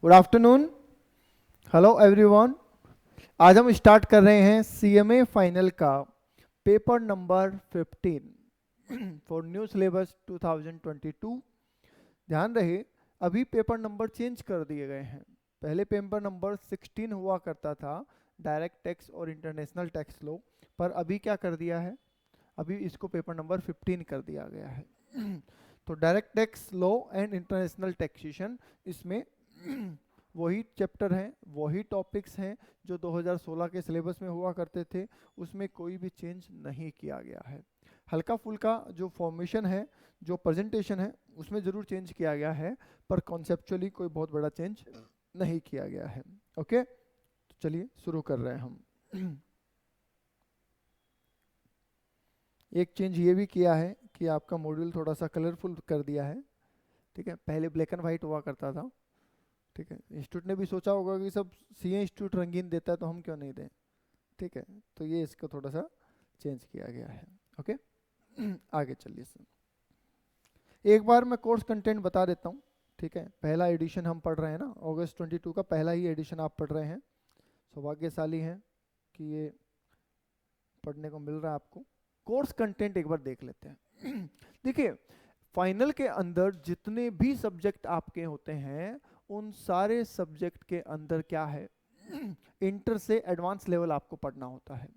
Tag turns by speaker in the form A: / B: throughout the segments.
A: Good afternoon. Hello everyone. आज हम start कर रहे हैं सीएमए फाइनल का paper number 15 for new syllabus 2022। ध्यान रहे, अभी पेपर नंबर चेंज कर दिए गए हैं। पहले पेपर नंबर 16 हुआ करता था, डायरेक्ट टैक्स और इंटरनेशनल टैक्स लो, पर अभी क्या कर दिया है, अभी इसको पेपर नंबर 15 कर दिया गया है। तो direct tax law and international taxation, इसमें वही चैप्टर हैं, वही टॉपिक्स हैं जो 2016 के सिलेबस में हुआ करते थे। उसमें कोई भी चेंज नहीं किया गया है। हल्का फुल्का जो फॉर्मेशन है, जो प्रेजेंटेशन है, उसमें ज़रूर चेंज किया गया है, पर कॉन्सेप्चुअली कोई बहुत बड़ा चेंज नहीं किया गया है। ओके, तो चलिए शुरू कर रहे हैं हम। एक चेंज ये भी किया है कि आपका मॉड्यूल थोड़ा सा कलरफुल कर दिया है। ठीक है, पहले ब्लैक एंड वाइट हुआ करता था। ठीक है, इंस्टीट्यूट ने भी सोचा होगा कि सब सीए इंस्टीट्यूट रंगीन देता है तो हम क्यों नहीं दें। ठीक है, तो ये इसको थोड़ा सा चेंज किया गया है। ओके, आगे चलिए सर। एक बार मैं कोर्स कंटेंट बता देता हूँ। ठीक है, पहला एडिशन हम पढ़ रहे हैं ना, अगस्त 22 का पहला ही एडिशन आप पढ़ रहे हैं। सौभाग्यशाली हैं कि ये पढ़ने को मिल रहा है आपको। कोर्स कंटेंट एक बार देख लेते हैं। देखिए, फाइनल के अंदर जितने भी सब्जेक्ट आपके होते हैं, उन सारे सब्जेक्ट के अंदर क्या है, इंटर से एडवांस लेवल आपको पढ़ना होता है।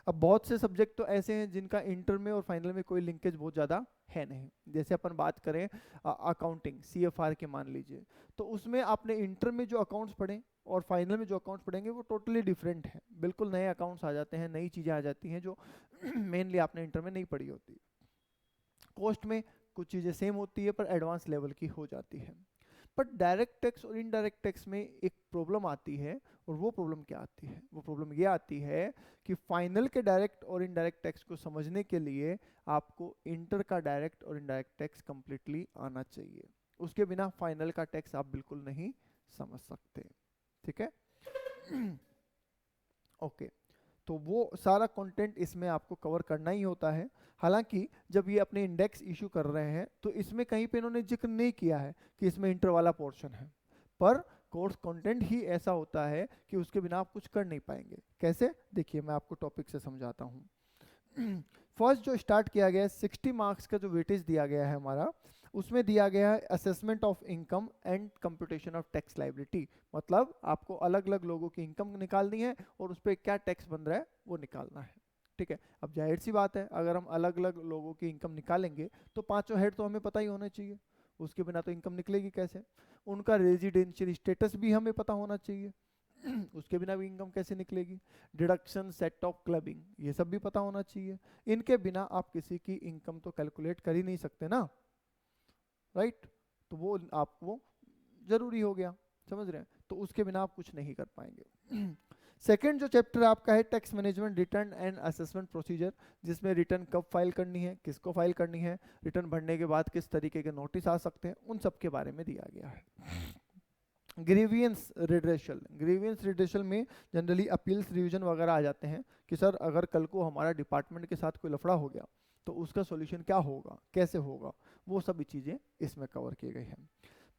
A: अब बहुत से सब्जेक्ट तो ऐसे हैं जिनका इंटर में और फाइनल में कोई लिंकेज बहुत ज़्यादा है नहीं। जैसे अपन बात करें अकाउंटिंग, सीएफआर के मान लीजिए, तो उसमें आपने इंटर में जो अकाउंट्स पढ़े और फाइनल में जो अकाउंट्स पढ़ेंगे वो टोटली डिफरेंट है। बिल्कुल नए अकाउंट्स आ जाते हैं, नई चीज़ें आ जाती हैं जो मेनली आपने इंटर में नहीं पढ़ी होती। कॉस्ट में कुछ चीज़ें सेम होती है पर एडवांस लेवल की हो जाती है। बट डायरेक्ट टैक्स और इनडायरेक्ट टैक्स में एक प्रॉब्लम आती है, और वो प्रॉब्लम क्या आती है, वो प्रॉब्लम ये आती है कि फाइनल के डायरेक्ट और इनडायरेक्ट टैक्स को समझने के लिए आपको इंटर का डायरेक्ट और इनडायरेक्ट टैक्स कंप्लीटली आना चाहिए। उसके बिना फाइनल का टैक्स आप बिल्कुल नहीं समझ सकते। ठीक है। ओके, तो वो सारा कंटेंट इसमें आपको कवर करना ही होता है। हालांकि जब ये अपने इंडेक्स इशू कर रहे हैं तो इसमें कहीं पे इन्होंने जिक्र नहीं किया है कि इसमें इंटर वाला पोर्शन है, पर कोर्स कंटेंट ही ऐसा होता है कि उसके बिना आप कुछ कर नहीं पाएंगे। कैसे, देखिए मैं आपको टॉपिक से समझाता हूँ। फर्स्ट जो स्टार्ट किया गया है, 60 मार्क्स का जो वेटेज दिया गया है हमारा, उसमें दिया गया है assessment of income and computation of tax liability. मतलब आपको अलग अलग लोगों की इनकम निकालनी है और उस पर क्या टैक्स बन रहा है वो निकालना है। ठीक है, अब जाहिर सी बात है, अगर हम अलग अलग लोगों की इनकम निकालेंगे तो पांचों हेड तो हमें पता ही होना चाहिए, उसके बिना तो इनकम निकलेगी कैसे। उनका रेजिडेंशियल स्टेटस भी हमें पता होना चाहिए, उसके बिना भी इनकम कैसे निकलेगी। डिडक्शन, सेट ऑफ क्लबिंग, ये सब भी पता होना चाहिए। इनके बिना आप किसी की इनकम तो कैलकुलेट कर ही नहीं सकते ना, राइट। तो वो आपको जरूरी हो गया, समझ रहे हैं, तो उसके बिना आप कुछ नहीं कर पाएंगे। सेकेंड जो चैप्टर आपका है tax management return and assessment procedure, जिसमें रिटर्न कब फाइल करनी है, किसको फाइल करनी है, रिटर्न भरने के बाद किस तरीके के नोटिस आ सकते हैं, उन सब के बारे में दिया गया है। ग्रीवियंस रिड्रेशल, ग्रीवियंस रिड्रेशल में जनरली अपील्स रिवीजन वगैरह आ जाते हैं कि सर अगर कल को हमारा डिपार्टमेंट के साथ कोई लफड़ा हो गया तो उसका सॉल्यूशन क्या होगा, कैसे होगा, वो सभी चीज़ें इसमें कवर की गई हैं।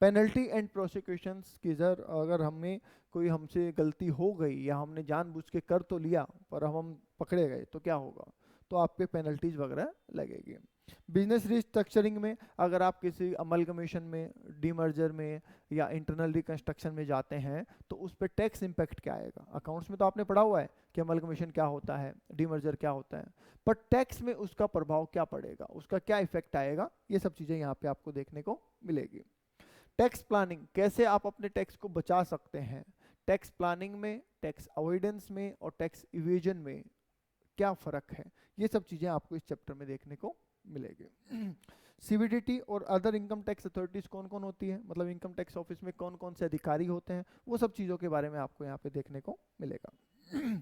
A: पेनल्टी एंड प्रोसिक्यूशंस की, सर अगर हमें कोई हमसे गलती हो गई या हमने जानबूझ के कर तो लिया पर हम पकड़े गए तो क्या होगा, तो आप पे पेनल्टीज वगैरह लगेगी। बिजनेस रिस्ट्रक्चरिंग में अगर आप किसी अमलगमेशन में, डीमर्जर में या इंटरनल रिकंस्ट्रक्शन में जाते हैं तो उस पर टैक्स इंपैक्ट क्या आएगा। अकाउंट्स में तो आपने पढ़ा हुआ है कि अमलगमेशन क्या होता है, डीमर्जर क्या होता है, पर टैक्स में उसका प्रभाव क्या पड़ेगा, उसका क्या इफेक्ट आएगा, ये सब चीज़ें यहाँ पे आपको देखने को मिलेगी। टैक्स प्लानिंग, कैसे आप अपने टैक्स को बचा सकते हैं। टैक्स प्लानिंग में, टैक्स अवॉइडेंस में और टैक्स इवेजन में क्या फ़र्क है, ये सब चीज़ें आपको इस चैप्टर में देखने को मिलेगी। सीबीडीटी और अदर इनकम टैक्स अथॉरिटीज़ कौन कौन होती है, मतलब इनकम टैक्स ऑफिस में कौन कौन से अधिकारी होते हैं, वो सब चीज़ों के बारे में आपको यहाँ पे देखने को मिलेगा।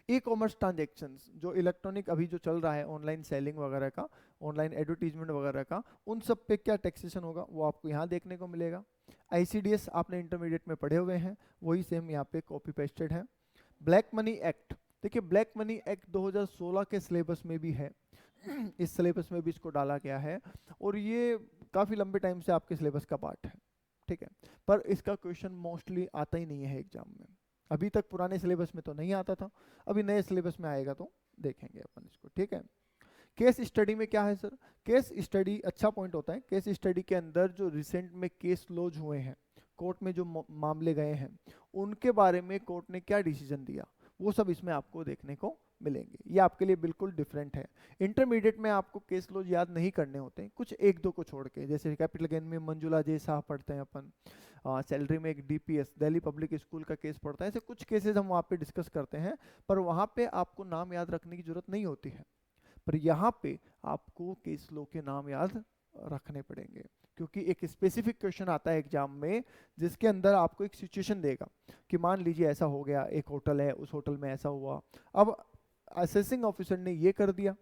A: ई कॉमर्स ट्रांजेक्शन्स, जो इलेक्ट्रॉनिक अभी जो चल रहा है, ऑनलाइन सेलिंग वगैरह का, ऑनलाइन एडवर्टीजमेंट वगैरह का, उन सब पे क्या टैक्सेशन होगा वो आपको यहाँ देखने को मिलेगा। आईसीडीएस आपने इंटरमीडिएट में पढ़े हुए हैं, वही सेम यहाँ पे कॉपी पेस्टेड है। ब्लैक मनी एक्ट, देखिए ब्लैक मनी एक्ट 2016 के सिलेबस में भी है, इस सिलेबस में भी इसको डाला गया है और ये काफ़ी लंबे टाइम से आपके सिलेबस का पार्ट है। ठीक है। पर इसका क्वेश्चन मोस्टली आता ही नहीं है एग्जाम में, अभी तक पुराने सिलेबस में तो नहीं आता था, अभी नए सिलेबस में आएगा तो देखेंगे अपन इसको, ठीक है। केस स्टडी में क्या है सर, केस स्टडी अच्छा पॉइंट होता है। केस स्टडी के अंदर जो रिसेंट में केस लॉज हुए हैं, कोर्ट में जो मामले गए हैं, उनके बारे में कोर्ट ने क्या डिसीजन दिया, वो सब इसमें आपको देखने को मिलेंगे। ये आपके लिए बिल्कुल डिफरेंट है। इंटरमीडिएट में आपको केस लॉज याद नहीं करने होते हैं, कुछ एक दो को छोड़ के, जैसे कैपिटल गेन में मंजुला जे शाह पढ़ते हैं अपन, सैलरी में एक डीपीएस दिल्ली पब्लिक स्कूल का केस पढ़ता है, ऐसे कुछ केसेस हम वहाँ पे डिस्कस करते हैं, पर वहाँ पे आपको नाम याद रखने की जरूरत नहीं होती है। पर यहाँ पे आपको केस लॉ के नाम याद रखने पड़ेंगे, क्योंकि एक स्पेसिफिक क्वेश्चन आता है एग्जाम में, जिसके अंदर आपको एक सिचुएशन देगा कि मान लीजिए ऐसा हो गया, एक होटल है, उस होटल में ऐसा हुआ, अब असेसिंग ऑफिसर ने ये कर दिया,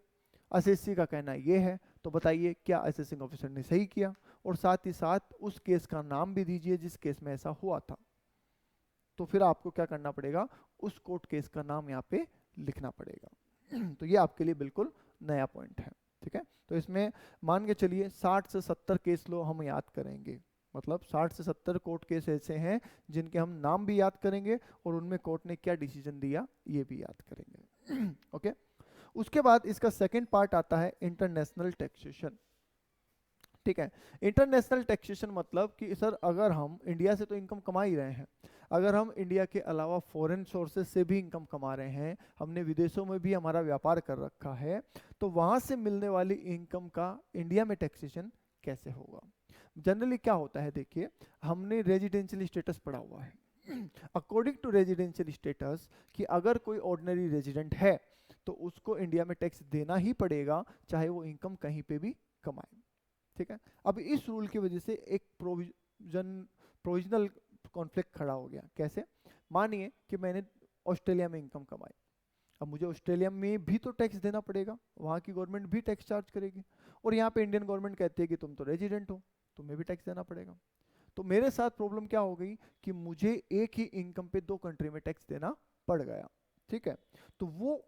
A: असेसी का कहना ये है, तो बताइए क्या असेसिंग ऑफिसर ने सही किया, और साथ ही साथ उस केस का नाम भी दीजिए जिस केस में ऐसा हुआ था। तो फिर आपको क्या करना पड़ेगा, उस कोर्ट केस का नाम यहाँ पे लिखना पड़ेगा। तो ये आपके लिए बिल्कुल नया पॉइंट है, ठीक है। तो इसमें मान के चलिए 60 से 70 केस लो हम याद करेंगे, मतलब 60 से 70 कोर्ट केस ऐसे हैं जिनके हम नाम भी याद करेंगे और उनमें कोर्ट ने क्या डिसीजन दिया ये भी याद करेंगे। ओके। उसके बाद इसका सेकंड पार्ट आता है इंटरनेशनल टैक्सेशन, ठीक है। इंटरनेशनल टैक्सेशन मतलब कि सर अगर हम इंडिया से तो इनकम कमा ही रहे हैं, अगर हम इंडिया के अलावा फॉरेन सोर्सेज से भी इनकम कमा रहे हैं, हमने विदेशों में भी हमारा व्यापार कर रखा है, तो वहाँ से मिलने वाली इनकम का इंडिया में टैक्सेशन कैसे होगा। जनरली क्या होता है, देखिए हमने रेजिडेंशियल स्टेटस पढ़ा हुआ है। अकॉर्डिंग टू रेजिडेंशियल स्टेटस कि अगर कोई ऑर्डिनरी रेजिडेंट है तो उसको इंडिया में टैक्स देना ही पड़ेगा, चाहे वो इनकम कहीं पे भी कमाए, ठीक है। अब इस रूल की वजह से एक प्रोविजनल कॉन्फ्लिक्ट खड़ा हो गया। कैसे, मानिए कि मैंने ऑस्ट्रेलिया में इनकम कमाई, अब मुझे ऑस्ट्रेलिया में भी तो टैक्स देना पड़ेगा, वहाँ की गवर्नमेंट भी टैक्स चार्ज करेगी, और यहाँ पे इंडियन गवर्नमेंट कहती है कि तुम तो रेजिडेंट हो, तुम्हें भी टैक्स देना पड़ेगा। तो मेरे साथ प्रॉब्लम क्या हो गई कि मुझे एक ही इनकम पे दो कंट्री में टैक्स देना पड़ गया, ठीक है। तो वो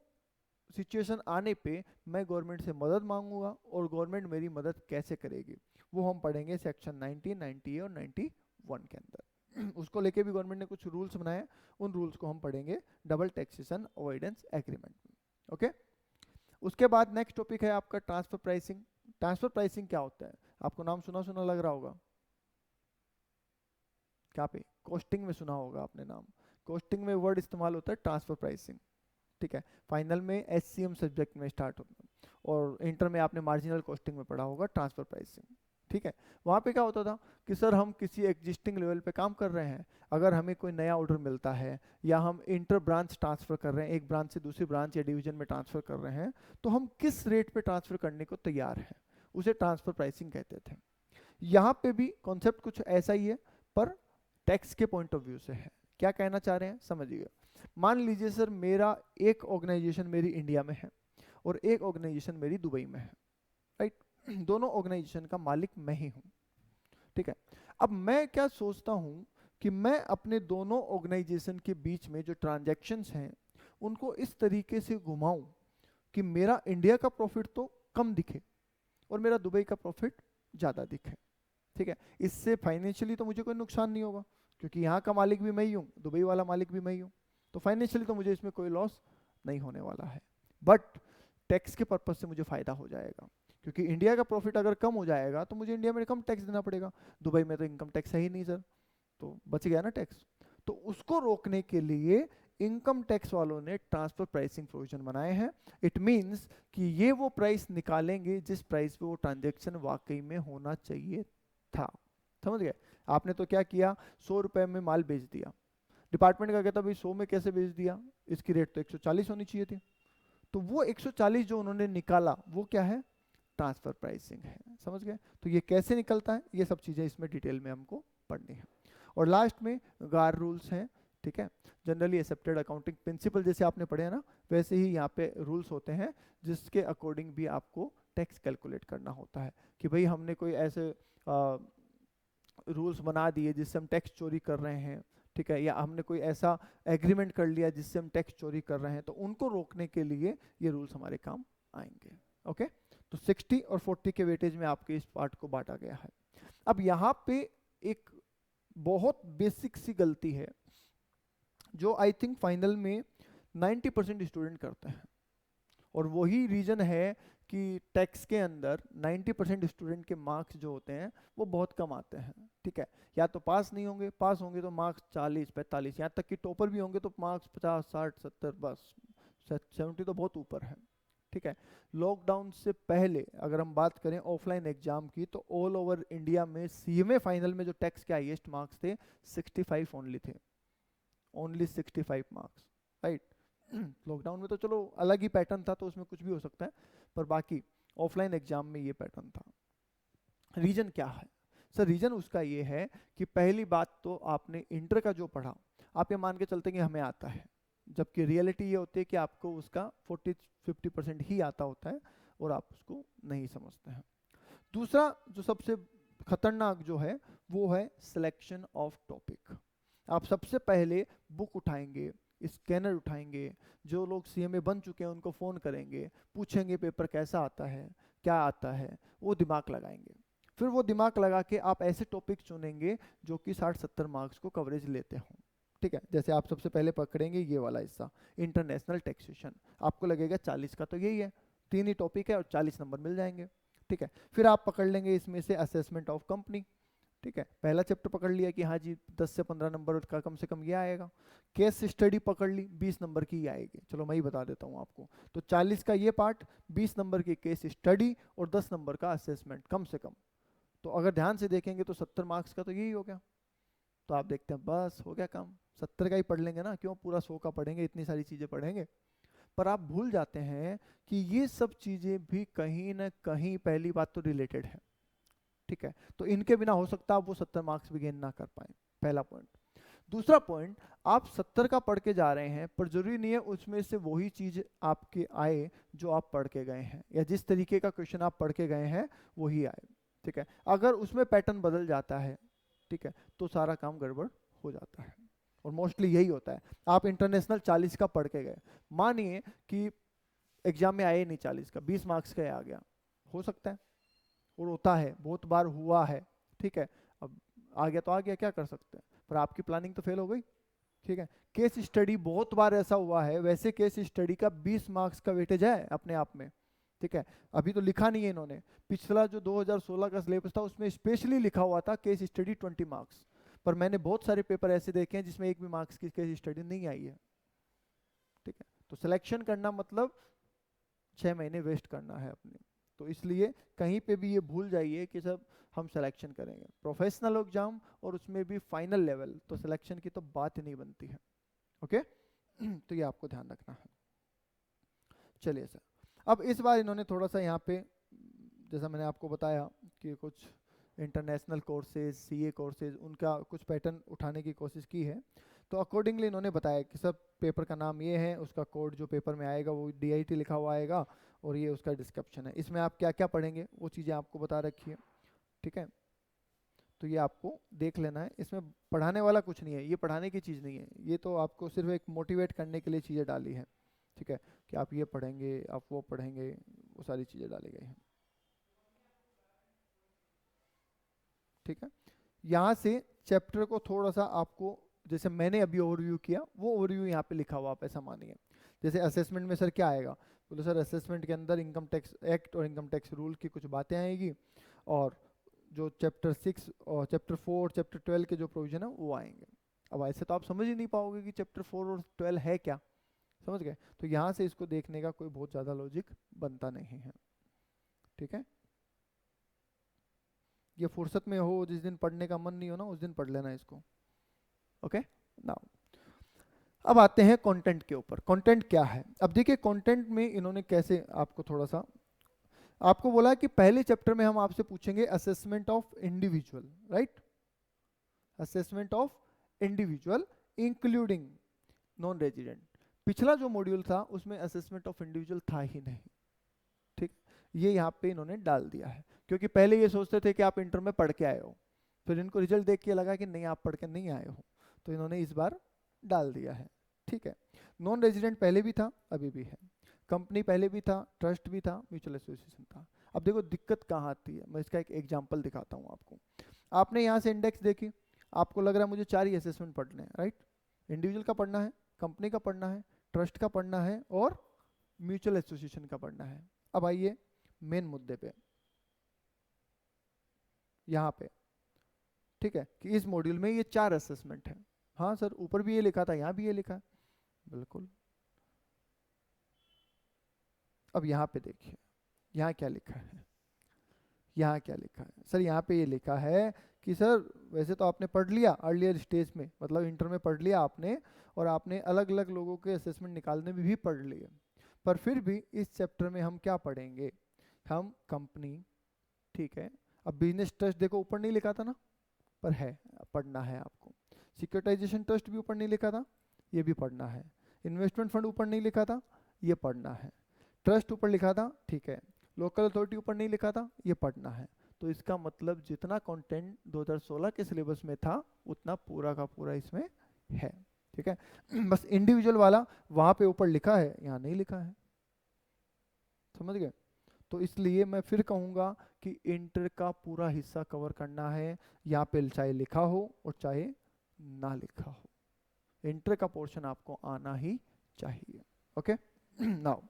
A: सिचुएशन आने पे मैं गवर्नमेंट से मदद मांगूंगा, और गवर्नमेंट मेरी मदद कैसे करेगी वो हम पढ़ेंगे सेक्शन 90, 90 और 91 के अंदर। उसको लेके भी गवर्नमेंट ने कुछ रूल्स बनाए, उन रूल्स को हम पढ़ेंगे डबल टैक्सेशन अवॉइडेंस एग्रीमेंट में, ओके। उसके बाद नेक्स्ट टॉपिक है आपका ट्रांसफर प्राइसिंग। ट्रांसफर प्राइसिंग क्या होता है, आपको नाम सुना सुना लग रहा होगा, क्या पे कॉस्टिंग में सुना होगा आपने नाम, कॉस्टिंग में वर्ड इस्तेमाल होता है ट्रांसफर प्राइसिंग, ठीक है। फाइनल में एचसीएम सब्जेक्ट में स्टार्ट होता है, और इंटर में आपने मार्जिनल कॉस्टिंग में पढ़ा होगा ट्रांसफर प्राइसिंग, ठीक है। वहाँ पे क्या होता था कि सर हम किसी एग्जिस्टिंग लेवल पे काम कर रहे हैं, अगर हमें कोई नया ऑर्डर मिलता है या हम इंटर ब्रांच ट्रांसफर कर रहे हैं, एक ब्रांच से दूसरी ब्रांच या डिवीजन में ट्रांसफर कर रहे हैं, तो हम किस रेट पे ट्रांसफर करने को तैयार हैं, उसे ट्रांसफर प्राइसिंग कहते थे। यहाँ पे भी कॉन्सेप्ट कुछ ऐसा ही है, पर टैक्स के पॉइंट ऑफ व्यू से है। क्या कहना चाह रहे हैं समझिएगा। मान लीजिए सर मेरा एक ऑर्गेनाइजेशन मेरी इंडिया में है और एक ऑर्गेनाइजेशन मेरी दुबई में है, राइट। दोनों ऑर्गेनाइजेशन का मालिक मैं ही हूँ, ठीक है। अब मैं क्या सोचता हूँ कि मैं अपने दोनों ऑर्गेनाइजेशन के बीच में जो ट्रांजैक्शंस हैं उनको इस तरीके से घुमाऊं कि मेरा इंडिया का प्रॉफिट तो कम दिखे और मेरा दुबई का प्रॉफिट ज़्यादा दिखे, ठीक है। इससे फाइनेंशियली तो मुझे कोई नुकसान नहीं होगा, क्योंकि यहाँ का मालिक भी मैं ही हूँ, दुबई वाला मालिक भी मैं ही हूँ, तो फाइनेंशियली तो मुझे इसमें कोई लॉस नहीं होने वाला है। बट टैक्स के पर्पज से मुझे फ़ायदा हो जाएगा, क्योंकि इंडिया का प्रॉफिट अगर कम हो जाएगा तो मुझे इंडिया में कम टैक्स देना पड़ेगा, दुबई में तो इनकम टैक्स है ही नहीं सर, तो बच गया ना टैक्स। तो उसको रोकने के लिए इनकम टैक्स वालों ने ट्रांसफर प्राइसिंग प्रोविजन बनाए हैं। इट मीन्स कि ये वो प्राइस निकालेंगे जिस प्राइस पे वो ट्रांजेक्शन वाकई में होना चाहिए था, समझ गए। आपने तो क्या किया, 100 रुपए में माल बेच दिया, डिपार्टमेंट का कहता भाई 100 में कैसे बेच दिया, इसकी रेट तो 140 होनी चाहिए थी, तो वो 140 जो उन्होंने निकाला वो क्या है, ट्रांसफर प्राइसिंग है, समझ गए। तो ये कैसे निकलता है, ये सब चीज़ें इसमें डिटेल में हमको पढ़नी है। और लास्ट में गार रूल्स हैं, ठीक है। जनरली एक्सेप्टेड अकाउंटिंग प्रिंसिपल जैसे आपने पढ़े हैं ना, वैसे ही यहाँ पे रूल्स होते हैं जिसके अकॉर्डिंग भी आपको टैक्स कैलकुलेट करना होता है, कि भाई हमने कोई ऐसे रूल्स बना दिए जिससे हम टैक्स चोरी कर रहे हैं, ठीक है, या हमने कोई ऐसा एग्रीमेंट कर लिया जिससे हम टैक्स चोरी कर रहे हैं, तो उनको रोकने के लिए ये रूल्स हमारे काम आएंगे, ओके। तो 60 और 40 के वेटेज में आपके इस पार्ट को बांटा गया है। अब यहाँ पे एक बहुत बेसिक सी गलती है जो आई थिंक फाइनल में 90% स्टूडेंट करते हैं, और वही रीज़न है कि टैक्स के अंदर 90% स्टूडेंट के मार्क्स जो होते हैं वो बहुत कम आते हैं। ठीक है, या तो पास नहीं होंगे, पास होंगे तो मार्क्स 40-45, यहाँ तक कि टॉपर भी होंगे तो मार्क्स 50-60-70, बस 70 तो बहुत ऊपर है। ठीक है, लॉकडाउन से पहले अगर हम बात करें ऑफलाइन एग्जाम की, तो ऑल ओवर इंडिया में सीएमए फाइनल में जो टैक्स के हाईएस्ट मार्क्स थे 65 ओनली थे, ओनली 65 मार्क्स, राइट। लॉकडाउन में तो चलो अलग ही पैटर्न था तो उसमें कुछ भी हो सकता है, पर बाकी ऑफलाइन एग्जाम में ये पैटर्न था। रीजन क्या है सर? रीजन उसका ये है कि पहली बात तो आपने इंटर का जो पढ़ा, आप ये मान के चलते हैं कि हमें आता है, जबकि रियलिटी ये होती है कि आपको उसका 40-50% ही आता होता है और आप उसको नहीं समझते हैं। दूसरा जो सबसे खतरनाक जो है वो है सिलेक्शन ऑफ टॉपिक। आप सबसे पहले बुक उठाएंगे, स्कैनर उठाएंगे, जो लोग सीएमए बन चुके हैं उनको फ़ोन करेंगे, पूछेंगे पेपर कैसा आता है, क्या आता है, वो दिमाग लगाएंगे। फिर वो दिमाग लगा के आप ऐसे टॉपिक चुनेंगे जो कि 60-70 मार्क्स को कवरेज लेते हों। ठीक है, जैसे आप सबसे पहले पकड़ेंगे ये वाला हिस्सा, इंटरनेशनल टैक्सेशन, आपको लगेगा 40 का तो यही है, 3 ही टॉपिक है और 40 नंबर मिल जाएंगे। ठीक है, फिर आप पकड़ लेंगे इसमें से असेसमेंट ऑफ कंपनी। ठीक है, पहला चैप्टर पकड़ लिया कि हाँ जी 10 से 15 नंबर का कम से कम ये आएगा। केस स्टडी पकड़ ली, 20 नंबर की ही आएगी, चलो मैं ही बता देता हूँ आपको। तो 40 का ये पार्ट, 20 नंबर की केस स्टडी और 10 नंबर का असेसमेंट कम से कम। तो अगर ध्यान से देखेंगे तो 70 मार्क्स का तो यही हो गया। तो आप देखते हैं बस हो गया काम, 70 का ही पढ़ लेंगे ना, क्यों पूरा 100 का पढ़ेंगे, इतनी सारी चीज़ें पढ़ेंगे। पर आप भूल जाते हैं कि ये सब चीज़ें भी कहीं ना कहीं पहली बात तो रिलेटेड है। ठीक है, तो इनके बिना हो सकता है आप वो 70 मार्क्स भी गेन ना कर पाए, पहला पॉइंट। दूसरा पॉइंट, आप 70 का पढ़ के जा रहे हैं पर जरूरी नहीं है उसमें से वही चीज आपके आए जो आप पढ़ के गए हैं, या जिस तरीके का क्वेश्चन आप पढ़ के गए हैं वही आए। ठीक है, अगर उसमें पैटर्न बदल जाता है, ठीक है, तो सारा काम गड़बड़ हो जाता है, और मोस्टली यही होता है। आप इंटरनेशनल 40 का पढ़ के गए, मानिए कि एग्जाम में आए नहीं 40 का, 20 मार्क्स का आ गया, हो सकता है और होता है, बहुत बार हुआ है। ठीक है, अब आ गया तो आ गया, क्या कर सकते हैं, पर आपकी प्लानिंग तो फेल हो गई। ठीक है, केस स्टडी बहुत बार ऐसा हुआ है, वैसे केस स्टडी का 20 मार्क्स का वेटेज है अपने आप में। ठीक है, अभी तो लिखा नहीं है इन्होंने, पिछला जो 2016 का सिलेबस था उसमें स्पेशली लिखा हुआ था केस स्टडी 20 मार्क्स, पर मैंने बहुत सारे पेपर ऐसे देखे हैं जिसमें एक भी मार्क्स की केस स्टडी नहीं आई है। ठीक है, तो सिलेक्शन करना मतलब 6 महीने वेस्ट करना है अपने, तो इसलिए कहीं पे भी ये भूल जाइए कि सब हम सिलेक्शन करेंगे प्रोफेशनल एग्जाम और उसमें भी फाइनल लेवल, तो सिलेक्शन की तो बात ही नहीं बनती है। ओके तो ये आपको ध्यान रखना है। चलिए सर, अब इस बार इन्होंने थोड़ा सा यहाँ पे, जैसा मैंने आपको बताया कि कुछ इंटरनेशनल कोर्सेज, सीए कोर्सेज, उनका कुछ पैटर्न उठाने की कोशिश की है। तो अकॉर्डिंगली इन्होंने बताया कि सब पेपर का नाम ये है, उसका कोड जो पेपर में आएगा वो DIT लिखा हुआ आएगा, और ये उसका डिस्क्रिप्शन है, इसमें आप क्या क्या पढ़ेंगे वो चीज़ें आपको बता रखी है। ठीक है, तो ये आपको देख लेना है, इसमें पढ़ाने वाला कुछ नहीं है, ये पढ़ाने की चीज़ नहीं है, ये तो आपको सिर्फ एक मोटिवेट करने के लिए चीज़ें डाली है। ठीक है, कि आप ये पढ़ेंगे, आप वो पढ़ेंगे, वो सारी चीज़ें डाली गई हैं। ठीक है, यहाँ से चैप्टर को थोड़ा सा आपको, जैसे मैंने अभी ओवरव्यू किया वो ओवरव्यू यहाँ पे लिखा हुआ, आप ऐसा मानिए। जैसे असेसमेंट में सर क्या आएगा, बोले सर असेसमेंट के अंदर इनकम टैक्स एक्ट और इनकम टैक्स रूल की कुछ बातें आएगी, और जो चैप्टर 6 और चैप्टर 4 चैप्टर 12 के जो प्रोविजन है वो आएंगे। अब ऐसे तो आप समझ ही नहीं पाओगे कि चैप्टर 4 और 12 है क्या, समझ गए? तो यहाँ से इसको देखने का कोई बहुत ज़्यादा लॉजिक बनता नहीं है। ठीक है, ये फुर्सत में हो, जिस दिन पढ़ने का मन नहीं हो ना उस दिन पढ़ लेना इसको। ओके, नाउ अब आते हैं कंटेंट के ऊपर। कंटेंट क्या है? अब देखिए कंटेंट में इन्होंने कैसे आपको थोड़ा सा आपको बोला कि पहले चैप्टर में हम आपसे पूछेंगे assessment of individual, right, assessment of individual including non resident. पिछला जो मॉड्यूल था उसमें असेसमेंट ऑफ इंडिविजुअल था ही नहीं। ठीक, ये यहाँ पे इन्होंने डाल दिया है, क्योंकि पहले ये सोचते थे कि आप इंटर में पढ़ के आए हो, फिर इनको रिजल्ट देख के लगा कि नहीं आप पढ़ के नहीं आए हो, तो इन्होंने इस बार डाल दिया है। ठीक है, नॉन रेजिडेंट पहले भी था, अभी भी है, कंपनी पहले भी था, ट्रस्ट भी था, म्यूचुअल एसोसिएशन था। अब देखो दिक्कत कहाँ आती है, मैं इसका एक एग्जांपल दिखाता हूँ आपको। आपने यहाँ से इंडेक्स देखी, आपको लग रहा है मुझे 4 ही असेसमेंट पढ़ने हैं, राइट? इंडिविजुअल का पढ़ना है, कंपनी का पढ़ना है, ट्रस्ट का पढ़ना है और म्यूचुअल एसोसिएशन का पढ़ना है। अब आइए मेन मुद्दे पे, यहाँ पे, ठीक है, कि इस मॉड्यूल में ये 4 असेसमेंट है। हाँ सर, ऊपर भी ये लिखा था, यहाँ भी ये लिखा है, बिल्कुल। अब यहाँ पे देखिए, यहाँ क्या लिखा है, यहाँ क्या लिखा है सर? यहाँ पे ये लिखा है कि सर वैसे तो आपने पढ़ लिया अर्लियर स्टेज में, मतलब इंटर में पढ़ लिया आपने, और आपने अलग अलग लोगों के असेसमेंट निकालने में भी पढ़ लिए, पर फिर भी इस चैप्टर में हम क्या पढ़ेंगे? हम कंपनी, ठीक है, अब बिजनेस ट्रस्ट देखो ऊपर नहीं लिखा था ना, पर है, पढ़ना है आपको। सिक्योरिटाइजेशन ट्रस्ट भी ऊपर नहीं लिखा था, ये भी पढ़ना है। इन्वेस्टमेंट फंड ऊपर नहीं लिखा था, ये पढ़ना है। ट्रस्ट ऊपर लिखा था, ठीक है, लोकल अथॉरिटी ऊपर नहीं लिखा था, ये पढ़ना है। तो इसका मतलब जितना कंटेंट 2016 के सिलेबस में था उतना पूरा का पूरा इसमें है, ठीक है। बस इंडिविजुअल वाला वहां पे ऊपर लिखा है, यहाँ नहीं लिखा है, समझ गए? तो इसलिए मैं फिर कहूँगा कि इंटर का पूरा हिस्सा कवर करना है, यहाँ पे चाहे लिखा हो और चाहे ना लिखा हो, इंटर का पोर्शन आपको आना ही चाहिए, ओके। नाउ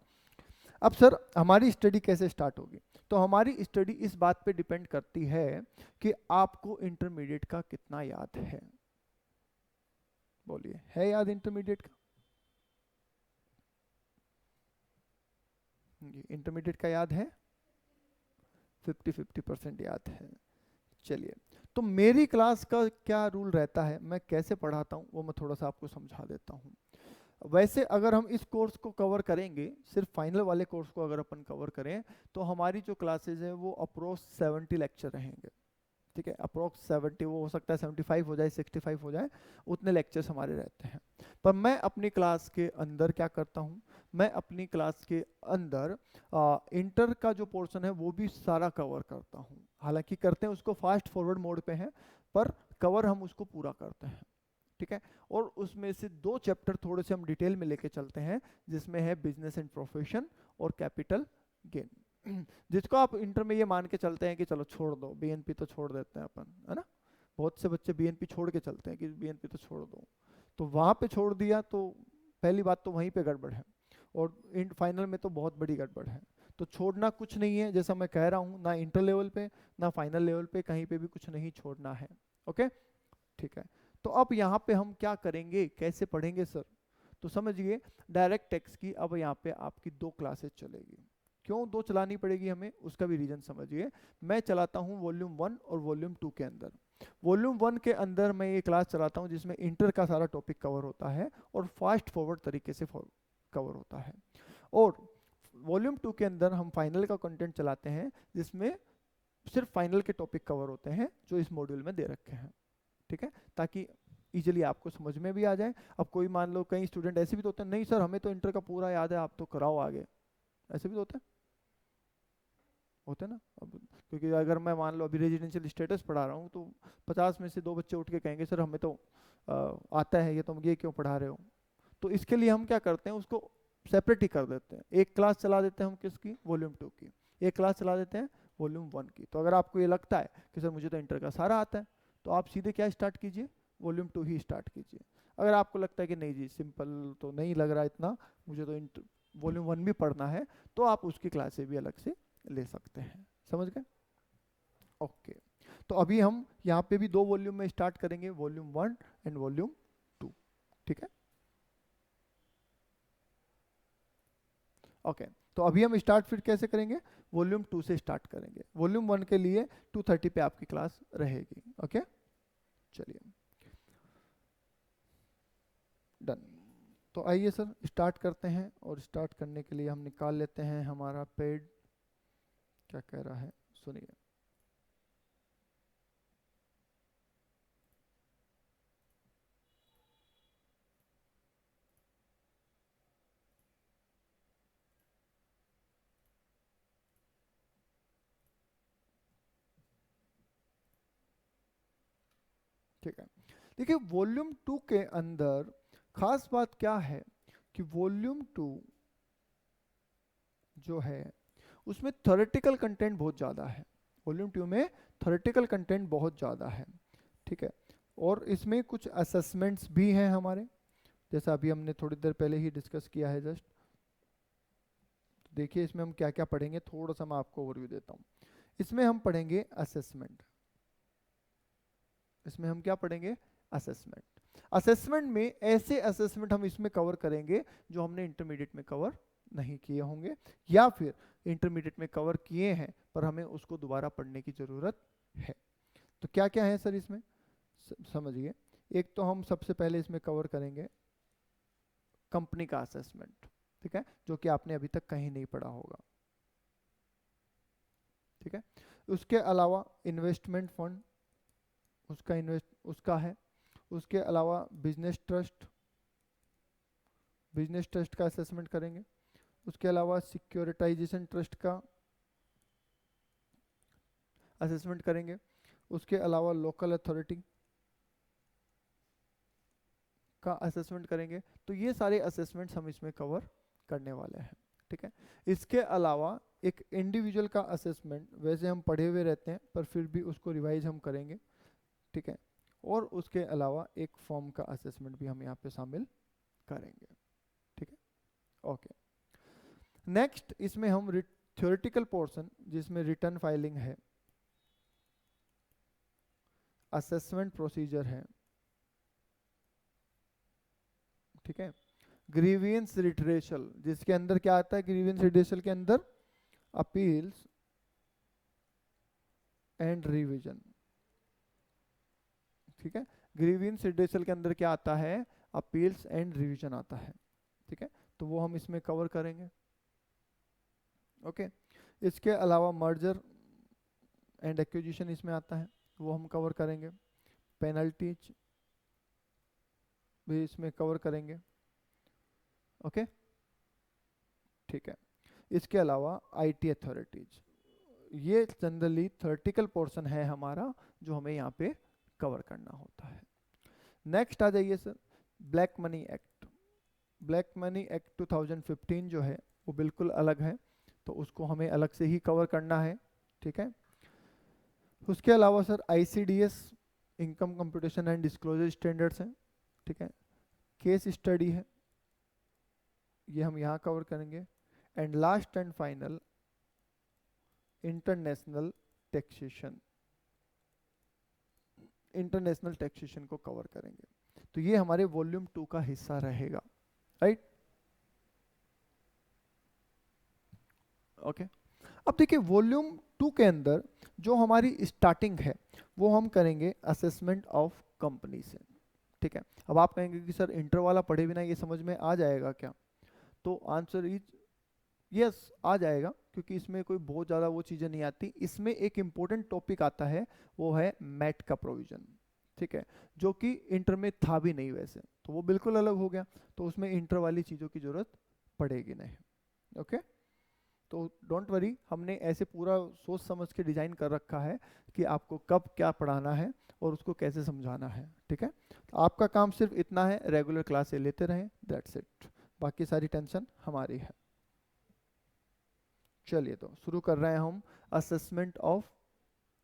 A: अब सर हमारी स्टडी कैसे स्टार्ट होगी? तो हमारी स्टडी इस बात पे डिपेंड करती है कि आपको इंटरमीडिएट का कितना याद है। बोलिए, है याद इंटरमीडिएट का? इंटरमीडिएट का याद है? 50-50% याद है। चलिए, तो मेरी क्लास का क्या रूल रहता है, मैं कैसे पढ़ाता हूँ वो मैं थोड़ा सा आपको समझा देता हूँ। वैसे अगर हम इस कोर्स को कवर करेंगे, सिर्फ फाइनल वाले कोर्स को अगर अपन कवर करें, तो हमारी जो क्लासेज है वो अप्रोक्स 70 लेक्चर रहेंगे, ठीक है। अप्रोक्स 70, वो हो सकता है 75 हो जाए, 65 हो जाए, उतने लेक्चर्स हमारे रहते हैं। पर मैं अपनी क्लास के अंदर क्या करता हूँ, मैं अपनी क्लास के अंदर इंटर का जो पोर्शन है वो भी सारा कवर करता हूँ। हालांकि करते हैं उसको फास्ट फॉरवर्ड मोड पे है, पर कवर हम उसको पूरा करते हैं, ठीक है। और उसमें से 2 चैप्टर थोड़े से हम डिटेल में लेके चलते हैं, जिसमें है बिजनेस एंड प्रोफेशन और कैपिटल गेन, जिसको आप इंटर में ये मान के चलते हैं कि चलो छोड़ दो, बीएनपी तो छोड़ देते हैं अपन, है ना। बहुत से बच्चे बीएनपी छोड़ के चलते हैं कि बीएनपी तो छोड़ दो, तो वहां पे छोड़ दिया तो पहली बात तो वहीं पे गड़बड़ है, और इन फाइनल में तो बहुत बड़ी गड़बड़ है। तो छोड़ना कुछ नहीं है, जैसा मैं कह रहा हूँ, ना इंटर लेवल पे ना फाइनल लेवल पे, कहीं पे भी कुछ नहीं छोड़ना है, ओके, ठीक है। तो अब यहाँ पे हम क्या करेंगे, कैसे पढ़ेंगे सर? तो समझिए, डायरेक्ट टेक्स्ट की अब यहाँ पे आपकी 2 क्लासेस चलेगी। क्यों 2 चलानी पड़ेगी हमें, उसका भी रीजन समझिए। मैं चलाता हूँ वॉल्यूम 1 और वॉल्यूम 2 के अंदर। वॉल्यूम 1 के अंदर मैं ये क्लास चलाता हूँ जिसमें इंटर का सारा टॉपिक कवर होता है और फास्ट फॉरवर्ड तरीके से कवर होता है। और वॉल्यूम 2 के अंदर हम फाइनल का कंटेंट चलाते हैं, जिसमें सिर्फ फाइनल के टॉपिक कवर होते हैं जो इस मॉड्यूल में दे रखे हैं, ठीक है, ताकि इजीली आपको समझ में भी आ जाए। अब कोई मान लो, कई स्टूडेंट ऐसे भी तो होते हैं, नहीं सर हमें तो इंटर का पूरा याद है, आप तो कराओ आगे, ऐसे भी तो होते हैं ना। अब क्योंकि अगर मैं मान लो अभी रेजिडेंशियल स्टेटस पढ़ा रहा हूँ, तो 50 में से 2 बच्चे उठ के कहेंगे सर हमें तो आता है, ये तुम ये क्यों पढ़ा रहे हो? तो इसके लिए हम क्या करते हैं, उसको सेपरेट ही कर देते हैं। एक क्लास चला देते हैं हम किसकी, वॉल्यूम 2 की, एक क्लास चला देते हैं वॉल्यूम 1 की। तो अगर आपको ये लगता है कि सर मुझे तो इंटर का सारा आता है, तो आप सीधे क्या स्टार्ट कीजिए, वॉल्यूम 2 ही स्टार्ट कीजिए। अगर आपको लगता है कि नहीं जी सिंपल तो नहीं लग रहा इतना, मुझे तो वॉल्यूम 1 भी पढ़ना है, तो आप उसकी क्लासेस भी अलग से ले सकते हैं, समझ गए? ओके, तो अभी हम यहाँ पे भी 2 वॉल्यूम में स्टार्ट करेंगे, वॉल्यूम 1 एंड वॉल्यूम 2, ठीक है। ओके, तो अभी हम स्टार्ट फिर कैसे करेंगे, वॉल्यूम 2 से स्टार्ट करेंगे। वॉल्यूम 1 के लिए 2:30 पे आपकी क्लास रहेगी, ओके। चलिए डन। तो आइए सर स्टार्ट करते हैं, और स्टार्ट करने के लिए हम निकाल लेते हैं हमारा पेड, क्या कह रहा है सुनिए। ठीक है, देखिए वॉल्यूम 2 के अंदर खास बात क्या है कि वॉल्यूम 2 जो है उसमें थ्योरेटिकल कंटेंट बहुत ज़्यादा है। वॉल्यूम 2 में थ्योरेटिकल कंटेंट बहुत ज़्यादा है, ठीक है। और इसमें कुछ असेसमेंट्स भी हैं हमारे, जैसा अभी हमने थोड़ी देर पहले ही डिस्कस किया है जस्ट। देखिए इसमें हम क्या क्या पढ़ेंगे, थोड़ा सा मैं आपको ओवरव्यू देता हूँ। इसमें हम पढ़ेंगे असेसमेंट। इसमें हम क्या पढ़ेंगे? असेसमेंट। असेसमेंट में ऐसे असेसमेंट हम इसमें कवर करेंगे जो हमने इंटरमीडिएट में कवर नहीं किए होंगे, या फिर इंटरमीडिएट में कवर किए हैं पर हमें उसको दोबारा पढ़ने की जरूरत है। तो क्या क्या है सर इसमें, समझिए। एक तो हम सबसे पहले इसमें कवर करेंगे कंपनी का असेसमेंट, ठीक है, जो कि आपने अभी तक कहीं नहीं पढ़ा होगा, ठीक है। उसके अलावा इन्वेस्टमेंट फंड, उसका है। उसके अलावा बिजनेस ट्रस्ट, बिजनेस ट्रस्ट का असेसमेंट करेंगे। उसके अलावा सिक्योरिटाइजेशन ट्रस्ट का असेसमेंट करेंगे। उसके अलावा लोकल अथॉरिटी का असेसमेंट करेंगे। तो ये सारे असेसमेंट्स हम इसमें कवर करने वाले हैं, ठीक है। इसके अलावा एक इंडिविजुअल का असेसमेंट, वैसे हम पढ़े हुए रहते हैं पर फिर भी उसको रिवाइज हम करेंगे, ठीक है। और उसके अलावा एक फॉर्म का असेसमेंट भी हम यहाँ पे शामिल करेंगे, ठीक है। ओके, नेक्स्ट इसमें हम थ्योरेटिकल पोर्शन जिसमें रिटर्न फाइलिंग है, असेसमेंट प्रोसीजर है, ठीक है। ग्रीवियंस रिट्रेशल, जिसके अंदर क्या आता है, ग्रीवियंस रिट्रेशल के अंदर अपील्स एंड रिवीजन, ठीक है। ग्रीवियंस रिट्रेशल के अंदर क्या आता है, अपील्स एंड रिवीजन आता है, ठीक है। तो वो हम इसमें कवर करेंगे, ओके। इसके अलावा मर्जर एंड एक्विजिशन इसमें आता है, वो हम कवर करेंगे। पेनल्टीज भी इसमें कवर करेंगे, ओके, ठीक है। इसके अलावा आईटी अथॉरिटीज, ये जनरली थ्योरेटिकल पोर्शन है हमारा जो हमें यहाँ पे कवर करना होता है। नेक्स्ट आ जाइए sir, black money act. Black money act 2015 जो है वो बिल्कुल अलग है, तो उसको हमें अलग से ही कवर करना है, ठीक है। उसके अलावा sir ICDS, income computation and disclosure standards हैं, ठीक है। केस स्टडी है, ये हम यहाँ कवर करेंगे। And last and final international taxation, international taxation को कवर करेंगे। तो ये हमारे वॉल्यूम 2 का हिस्सा रहेगा, राइट, ओके। अब देखिए वॉल्यूम 2 के अंदर जो हमारी स्टार्टिंग है वो हम करेंगे असेसमेंट ऑफ कंपनी से, ठीक है। अब आप कहेंगे कि सर इंटर वाला पढ़े बिना ये समझ में आ जाएगा क्या? तो आंसर इज यस, आ जाएगा, क्योंकि इसमें कोई बहुत ज़्यादा वो चीज़ें नहीं आती। इसमें एक इम्पोर्टेंट टॉपिक आता है, वो है मैट का प्रोविज़न, ठीक है, जो कि इंटर में था भी नहीं वैसे, तो वो बिल्कुल अलग हो गया, तो उसमें इंटर वाली चीज़ों की ज़रूरत पड़ेगी नहीं, ओके। तो डोंट वरी, हमने ऐसे पूरा सोच समझ के डिज़ाइन कर रखा है कि आपको कब क्या पढ़ाना है और उसको कैसे समझाना है, ठीक है। तो आपका काम सिर्फ इतना है, रेगुलर क्लासें लेते रहें, दैट्स इट, बाकी सारी टेंशन हमारी है। चलिए तो शुरू कर रहे हैं हम असेसमेंट ऑफ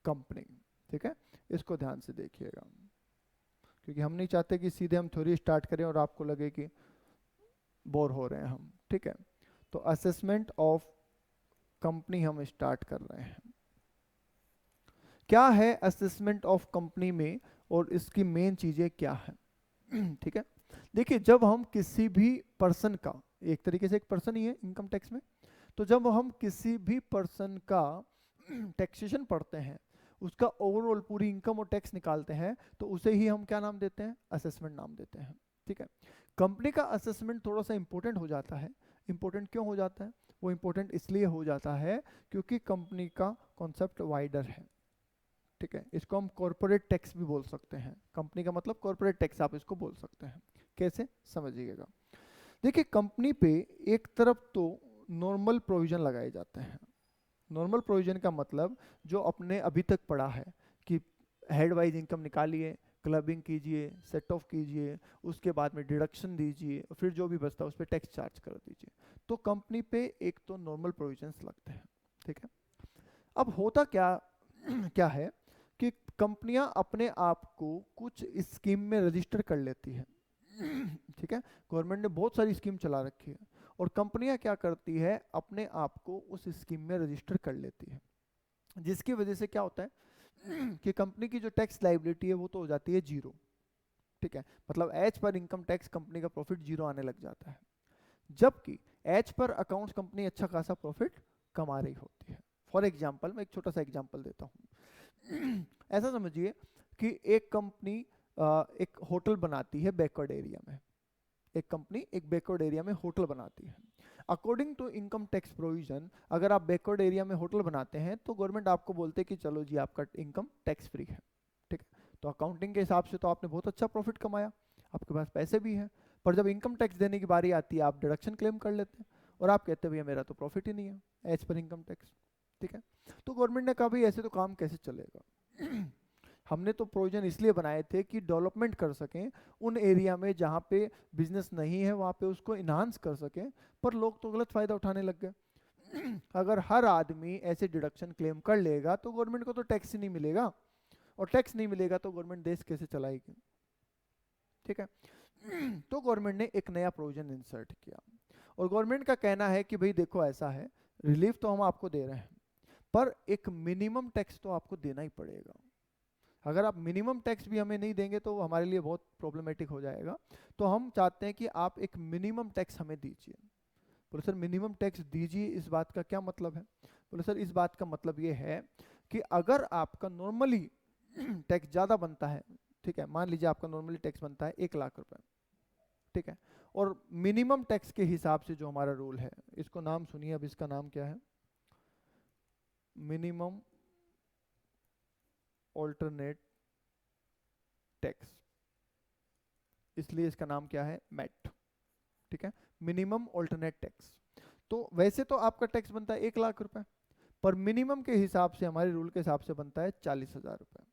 A: कंपनी, ठीक है। इसको ध्यान से देखिएगा, क्योंकि हम नहीं चाहते कि सीधे हम थ्योरी स्टार्ट करें और आपको लगे कि बोर हो रहे हैं हम, ठीक है। तो असेसमेंट ऑफ कंपनी हम स्टार्ट कर रहे हैं। क्या है असेसमेंट ऑफ कंपनी में और इसकी मेन चीजें क्या है? ठीक है, देखिए जब हम किसी भी पर्सन का, एक तरीके से एक पर्सन ही है इनकम टैक्स में, तो जब हम किसी भी पर्सन का टैक्सेशन पढ़ते हैं, उसका ओवरऑल पूरी इनकम और टैक्स निकालते हैं, तो उसे ही हम क्या नाम देते हैं? असेसमेंट नाम देते हैं, ठीक है। कंपनी का असेसमेंट थोड़ा सा इंपॉर्टेंट हो जाता है। इंपॉर्टेंट क्यों हो जाता है? वो इंपॉर्टेंट इसलिए हो जाता है क्योंकि कंपनी का कॉन्सेप्ट वाइडर है, ठीक है। इसको हम कॉर्पोरेट टैक्स भी बोल सकते हैं, कंपनी का मतलब कॉर्पोरेट टैक्स आप इसको बोल सकते हैं। कैसे, समझिएगा। देखिए कंपनी पे एक तरफ तो नॉर्मल प्रोविजन लगाए जाते हैं। नॉर्मल प्रोविजन का मतलब जो अपने अभी तक पढ़ा है कि हेड वाइज इनकम निकालिए, क्लबिंग कीजिए, सेट ऑफ कीजिए, उसके बाद में डिडक्शन दीजिए, फिर जो भी बचता है उस पर टैक्स चार्ज कर दीजिए। तो कंपनी पे एक तो नॉर्मल प्रोविजंस लगते हैं, ठीक है। अब होता क्या क्या है कि कंपनियां अपने आप को कुछ स्कीम में रजिस्टर कर लेती है। ठीक है, गवर्नमेंट ने बहुत सारी स्कीम चला रखी है और कंपनियां क्या करती है, अपने आप को उस स्कीम में रजिस्टर कर लेती है, जिसकी वजह से क्या होता है कि कंपनी की जो टैक्स लाइबिलिटी है वो तो हो जाती है जीरो। ठीक है, मतलब as per income tax company का प्रॉफिट जीरो आने लग जाता है, जबकि एज पर अकाउंट्स कंपनी अच्छा खासा प्रॉफिट कमा रही होती है। फॉर एग्जाम्पल, मैं एक छोटा सा एग्जाम्पल देता हूँ। ऐसा समझिए कि एक कंपनी एक होटल बनाती है बैकवर्ड एरिया में, एक कंपनी एक बैकवर्ड एरिया में होटल बनाती है। According to income tax provision, अगर आप बैकवर्ड एरिया में होटल बनाते हैं तो गवर्नमेंट आपको बोलते हैं कि चलो जी आपका इनकम टैक्स फ्री है। ठीक है, तो अकाउंटिंग के हिसाब से तो आपने बहुत अच्छा प्रॉफिट कमाया, आपके पास पैसे भी हैं, पर जब इनकम टैक्स देने की बारी आती है आप डिडक्शन क्लेम कर लेते हैं और आप कहते हैं भैया मेरा तो प्रॉफिट ही नहीं है एज पर इनकम टैक्स। ठीक है, तो गवर्नमेंट ने कहा भाई ऐसे तो काम कैसे चलेगा। हमने तो प्रोविजन इसलिए बनाए थे कि डेवलपमेंट कर सकें उन एरिया में जहाँ पे बिजनेस नहीं है, वहाँ पे उसको इन्हांस कर सकें, पर लोग तो गलत फायदा उठाने लग गए। अगर हर आदमी ऐसे डिडक्शन क्लेम कर लेगा तो गवर्नमेंट को तो टैक्स ही नहीं मिलेगा, और टैक्स नहीं मिलेगा तो गवर्नमेंट देश कैसे चलाएगी। ठीक है, तो गवर्नमेंट ने एक नया प्रोविजन इंसर्ट किया और गवर्नमेंट का कहना है कि भाई देखो ऐसा है, रिलीफ तो हम आपको दे रहे हैं पर एक मिनिमम टैक्स तो आपको देना ही पड़ेगा। अगर आप मिनिमम टैक्स भी हमें नहीं देंगे तो हमारे लिए बहुत प्रॉब्लमेटिक हो जाएगा, तो हम चाहते हैं कि आप एक मिनिमम टैक्स हमें दीजिए। बोले सर मिनिमम टैक्स दीजिए, इस बात का क्या मतलब है। बोले सर इस बात का मतलब ये है कि अगर आपका नॉर्मली टैक्स ज़्यादा बनता है, ठीक है, मान लीजिए आपका नॉर्मली टैक्स बनता है 1 लाख रुपए, ठीक है, और मिनिमम टैक्स के हिसाब से जो हमारा रूल है, इसको नाम सुनिए, अब इसका नाम क्या है, मिनिमम ऑल्टरनेट टैक्स, इसलिए इसका नाम क्या है, मैट। ठीक है, मिनिमम ऑल्टरनेट टैक्स। तो वैसे तो आपका टैक्स बनता है 1 लाख रुपए, पर मिनिमम के हिसाब से हमारे रूल के हिसाब से बनता है 40,000 रुपए।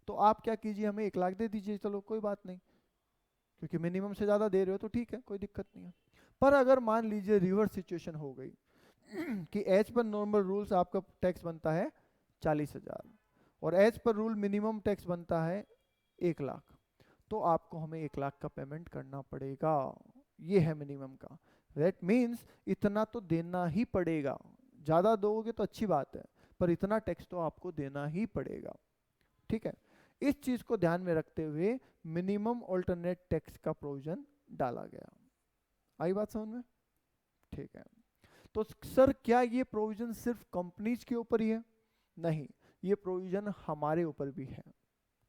A: तो आप क्या कीजिए, हमें 1 लाख दे दीजिए, चलो कोई बात नहीं, क्योंकि मिनिमम से ज़्यादा दे रहे हो तो ठीक है, कोई दिक्कत नहीं है। पर अगर मान लीजिए रिवर्स सिचुएशन हो गई कि एज पर नॉर्मल रूल्स आपका टैक्स बनता है 40,000 और as per rule minimum tax बनता है 1 लाख, तो आपको हमें 1 लाख का पेमेंट करना पड़ेगा। ये है मिनिमम का, दैट मीन्स इतना तो देना ही पड़ेगा। ज़्यादा दोगे तो अच्छी बात है, पर इतना टैक्स तो आपको देना ही पड़ेगा। ठीक है, इस चीज को ध्यान में रखते हुए मिनिमम ऑल्टरनेट टैक्स का प्रोविजन डाला गया। आई बात समझ में। ठीक है, तो सर क्या ये प्रोविजन सिर्फ कंपनीज के ऊपर ही है? नहीं, ये प्रोविजन हमारे ऊपर भी है।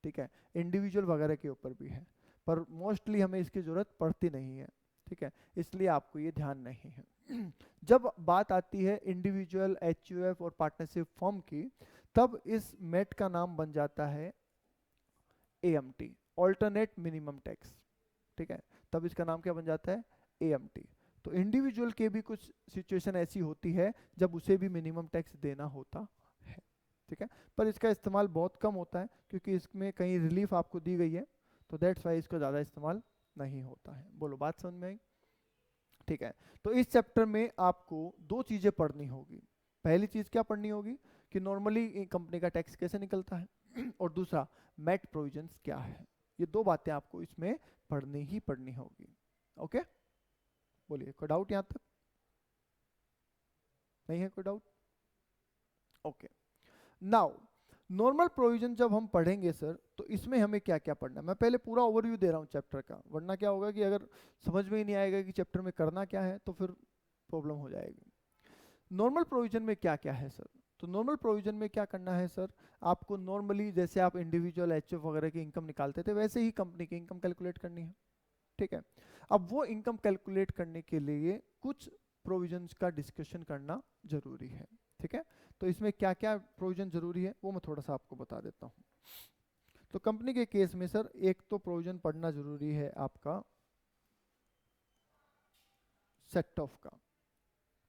A: ठीक है, इंडिविजुअल वगैरह के ऊपर भी है, पर मोस्टली हमें इसकी जरूरत पड़ती नहीं है। ठीक है, इसलिए आपको ये ध्यान नहीं है। जब बात आती है इंडिविजुअल, एचयूएफ और पार्टनरशिप फर्म की, तब इस मेट का नाम बन जाता है AMT, ऑल्टरनेट मिनिमम टैक्स। ठीक है, तब इसका नाम क्या बन जाता है, AMT। तो इंडिविजुअल के भी कुछ सिचुएशन ऐसी होती है जब उसे भी मिनिमम टैक्स देना होता है। ठीक है, पर इसका इस्तेमाल बहुत कम होता है क्योंकि इसमें कहीं रिलीफ आपको दी गई है, तो दैट्स वाई इसका ज़्यादा इस्तेमाल नहीं होता है। बोलो बात समझ में आई। ठीक है, तो इस चैप्टर में आपको 2 चीज़ें पढ़नी होगी। पहली चीज़ क्या पढ़नी होगी कि नॉर्मली कंपनी का टैक्स कैसे निकलता है और दूसरा मैट प्रोविजंस क्या है। ये 2 बातें आपको इसमें पढ़नी ही पढ़नी होगी। ओके, बोलिए कोई डाउट यहाँ तक? नहीं है कोई doubt? Okay, now normal provision जब हम पढ़ेंगे सर, तो इसमें हमें क्या क्या पढ़ना है। मैं पहले पूरा ओवरव्यू दे रहा हूँ चैप्टर का, वरना क्या होगा कि अगर समझ में ही नहीं आएगा कि चैप्टर में करना क्या है तो फिर प्रॉब्लम हो जाएगी। नॉर्मल प्रोविजन में क्या क्या है सर? तो नॉर्मल प्रोविजन में क्या करना है सर, आपको नॉर्मली जैसे आप इंडिविजुअल, एचएफ वगैरह की इनकम निकालते थे वैसे ही कंपनी की इनकम कैलकुलेट करनी है। ठीक है, अब वो इनकम कैलकुलेट करने के लिए कुछ प्रोविजंस का डिस्कशन करना जरूरी है। ठीक है, तो इसमें क्या क्या प्रोविजन जरूरी है वो मैं थोड़ा सा आपको बता देता हूँ। तो कंपनी के केस में सर एक तो प्रोविजन पढ़ना जरूरी है आपका सेट ऑफ का।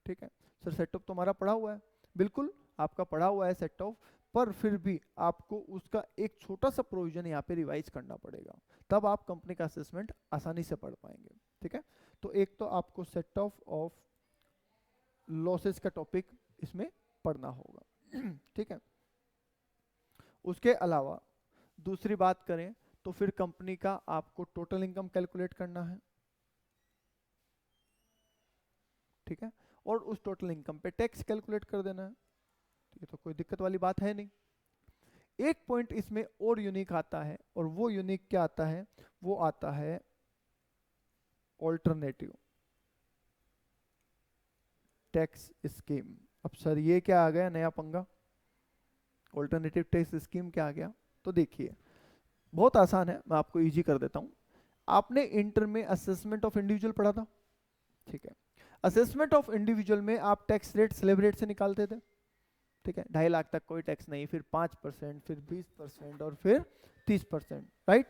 A: ठीक है सर, सेट ऑफ तो हमारा पढ़ा हुआ है, बिल्कुल आपका पढ़ा हुआ है सेट ऑफ, पर फिर भी आपको उसका एक छोटा सा प्रोविजन यहाँ पे रिवाइज करना पड़ेगा, तब आप कंपनी का असेसमेंट आसानी से पढ़ पाएंगे। ठीक है, तो एक तो आपको सेट ऑफ लॉसेस का टॉपिक इसमें पढ़ना होगा। ठीक है, उसके अलावा दूसरी बात करें तो फिर कंपनी का आपको टोटल इनकम कैलकुलेट करना है, ठीक है, और उस टोटल इनकम पे टैक्स कैलकुलेट कर देना है। ये तो कोई दिक्कत वाली बात है नहीं। एक पॉइंट इसमें और यूनिक आता है, और वो यूनिक क्या आता है, वो आता है ऑल्टरनेटिव टैक्स स्कीम। अब सर ये क्या आ गया नया पंगा, ऑल्टरनेटिव टैक्स स्कीम क्या आ गया? तो देखिए बहुत आसान है, मैं आपको इजी कर देता हूं। आपने इंटर में असेसमेंट ऑफ इंडिविजुअल पढ़ा था, ठीक है। असेसमेंट ऑफ इंडिविजुअल में आप टैक्स रेट स्लैब रेट से निकालते थे, ठीक है। 2.5 लाख तक कोई टैक्स नहीं, फिर 5%, फिर 20% और फिर 30%, राइट?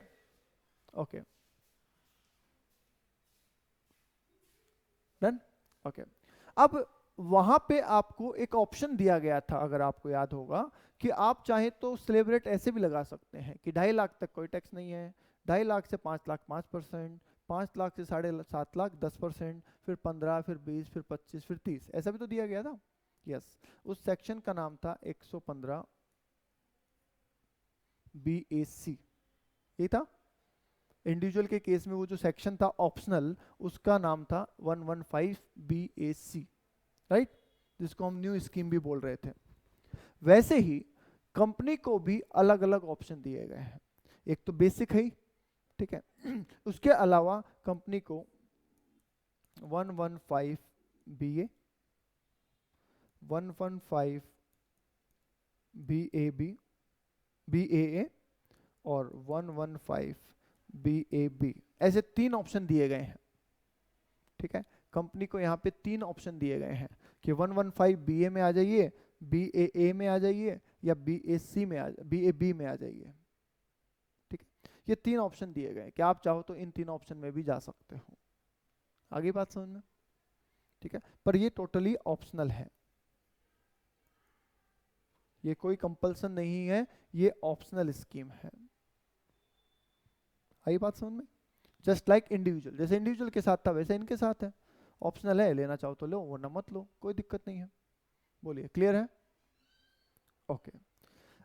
A: Okay, done, okay. अब वहां पे आपको एक ऑप्शन दिया गया था, अगर आपको याद होगा, कि आप चाहे तो स्लैब रेट ऐसे भी लगा सकते हैं कि 2.5 लाख तक कोई टैक्स नहीं है, 2.5 लाख से 5 लाख 5%, 5 लाख से 7.5 लाख 10%, फिर 15, फिर 20, फिर 25, फिर 30, ऐसा भी तो दिया गया था। यस, उस सेक्शन का नाम था 115 BAC, ये था। इंडिविजुअल के केस में वो जो सेक्शन था ऑप्शनल, उसका नाम था 115 BAC, राइट, जिसको हम न्यू स्कीम भी बोल रहे थे। वैसे ही कंपनी को भी अलग अलग ऑप्शन दिए गए हैं। एक तो बेसिक है, ठीक है, उसके अलावा कंपनी को 115 BA, 115 BAB, BAA और 115 BAB, ऐसे 3 ऑप्शन दिए गए हैं, ठीक है। कंपनी को यहाँ पे 3 ऑप्शन दिए गए हैं कि 115 BA में आ जाइए, BAA में आ जाइए, या BAC में BAB में आ जाइए, ठीक है। ये 3 ऑप्शन दिए गए हैं कि आप चाहो तो इन 3 ऑप्शन में भी जा सकते हो। आगे बात समझ में, ठीक है, पर ये टोटली ऑप्शनल है, ये कोई कंपल्सन नहीं है, ये ऑप्शनल स्कीम है। आई बात समझ में? जस्ट लाइक इंडिविजुअल, जैसे इंडिविजुअल के साथ था वैसे इनके साथ है, ऑप्शनल है, लेना चाहो तो लो वरना मत लो, कोई दिक्कत नहीं है। बोलिए, क्लियर है? ओके,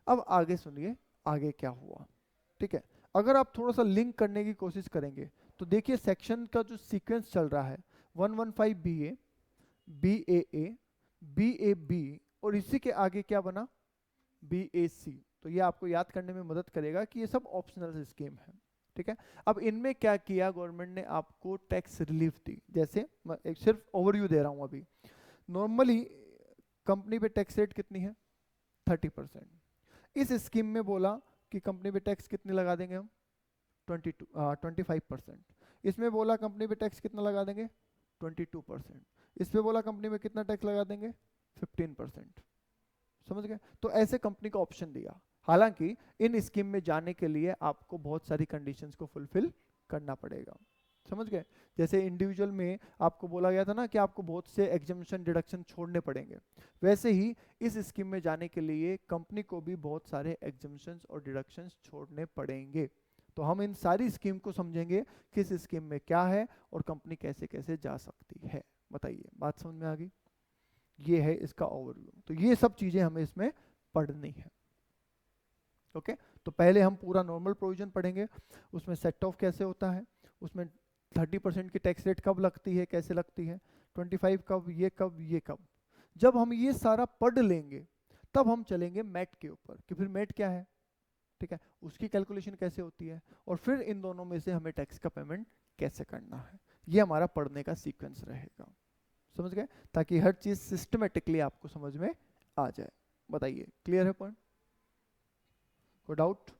A: अब आगे सुनिए आगे क्या हुआ, ठीक है। अगर आप थोड़ा सा लिंक करने की कोशिश करेंगे तो देखिए सेक्शन का जो सीक्वेंस चल रहा है, 115 BA, BAA, BAB, और इसी के आगे क्या बना, BAC। तो ये आपको याद करने में मदद करेगा कि ये सब ऑप्शनल स्कीम है, ठीक है। अब इनमें क्या किया, गवर्नमेंट ने आपको टैक्स रिलीफ दी। जैसे मैं एक सिर्फ ओवरव्यू दे रहा हूं अभी। नॉर्मली कंपनी पे टैक्स रेट कितनी है, 30%। इस स्कीम में बोला कि कंपनी पे टैक्स कितने लगा देंगे हम, 25%। इसमें बोला कंपनी पे टैक्स कितना लगा देंगे, 22%। इस पे बोला कंपनी में कितना टैक्स लगा देंगे, 15%। समझ गए? तो ऐसे कंपनी को ऑप्शन दिया। हालांकि इन स्कीम में जाने के लिए आपको बहुत सारी कंडीशंस को फुलफिल करना पड़ेगा, समझ गए? जैसे इंडिविजुअल में आपको बोला गया था ना कि आपको बहुत से एग्जम्पशन डिडक्शन छोड़ने पड़ेंगे, वैसे ही इस स्कीम में जाने के लिए कंपनी को भी बहुत सारे एग्जम्पशंस और डिडक्शंस छोड़ने पड़ेंगे। तो हम इन सारी स्कीम को समझेंगे, किस स्कीम में क्या है और कंपनी कैसे कैसे जा सकती है। बताइए, बात समझ में आ गई? ये है इसका ओवरव्यू। तो ये सब चीजें हमें इसमें पढ़नी है, ओके। तो पहले हम पूरा नॉर्मल प्रोविजन पढ़ेंगे, उसमें सेट ऑफ कैसे होता है, उसमें 30% की टैक्स रेट कब लगती है, कैसे लगती है, 25 कब, ये कब, ये कब। जब हम ये सारा पढ़ लेंगे तब हम चलेंगे मैट के ऊपर कि फिर मैट क्या है, ठीक है, उसकी कैलकुलेशन कैसे होती है, और फिर इन दोनों में से हमें टैक्स का पेमेंट कैसे करना है। ये हमारा पढ़ने का सीक्वेंस रहेगा, समझ गए? ताकि हर चीज सिस्टमेटिकली आपको समझ में आ जाए। बताइए, क्लियर है पॉइंट? कोई डाउट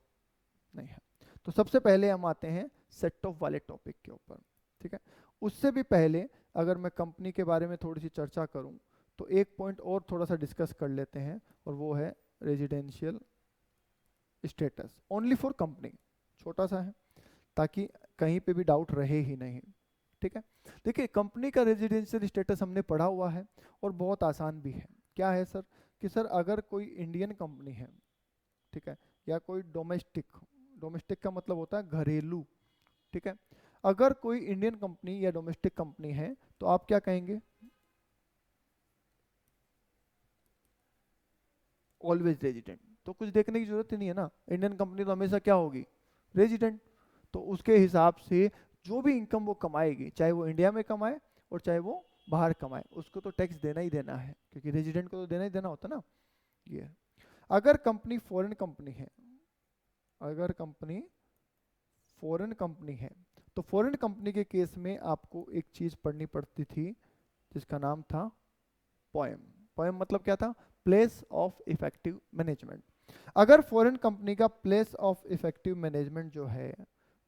A: नहीं है? तो सबसे पहले हम आते हैं सेट ऑफ वाले टॉपिक के ऊपर, ठीक है। उससे भी पहले अगर मैं कंपनी के बारे में थोड़ी सी चर्चा करूं तो एक पॉइंट और थोड़ा सा डिस्कस कर लेते हैं, और वो है residential status only for company. छोटा सा है ताकि कहीं पे भी डाउट रहे ही नहीं, ठीक है। देखिए, कंपनी का रेजिडेंशियल स्टेटस हमने पढ़ा हुआ है और बहुत आसान भी है। क्या है सर, कि सर अगर कोई इंडियन कंपनी है, ठीक है, या कोई डोमेस्टिक, डोमेस्टिक का मतलब होता है घरेलू, ठीक है। अगर कोई इंडियन कंपनी या डोमेस्टिक कंपनी है तो आप क्या कहेंगे, ऑलवेज रेजिडेंट, तो कुछ देखने की जरूरत ही नहीं है ना, इंडियन कंपनी तो हमेशा क्या होगी, रेजिडेंट। तो उसके हिसाब से जो भी इनकम वो कमाएगी, चाहे वो इंडिया में कमाए और चाहे वो बाहर कमाए, उसको तो टैक्स देना ही देना है, क्योंकि रेजिडेंट को तो देना ही देना होता ना। ये अगर कंपनी फॉरेन कंपनी है, अगर कंपनी फॉरेन कंपनी है, तो फॉरेन कंपनी के केस में आपको एक चीज पढ़नी पड़ती थी जिसका नाम था पोएम। पोएम मतलब क्या था, प्लेस ऑफ इफेक्टिव मैनेजमेंट। अगर फॉरेन कंपनी का प्लेस ऑफ इफेक्टिव मैनेजमेंट जो है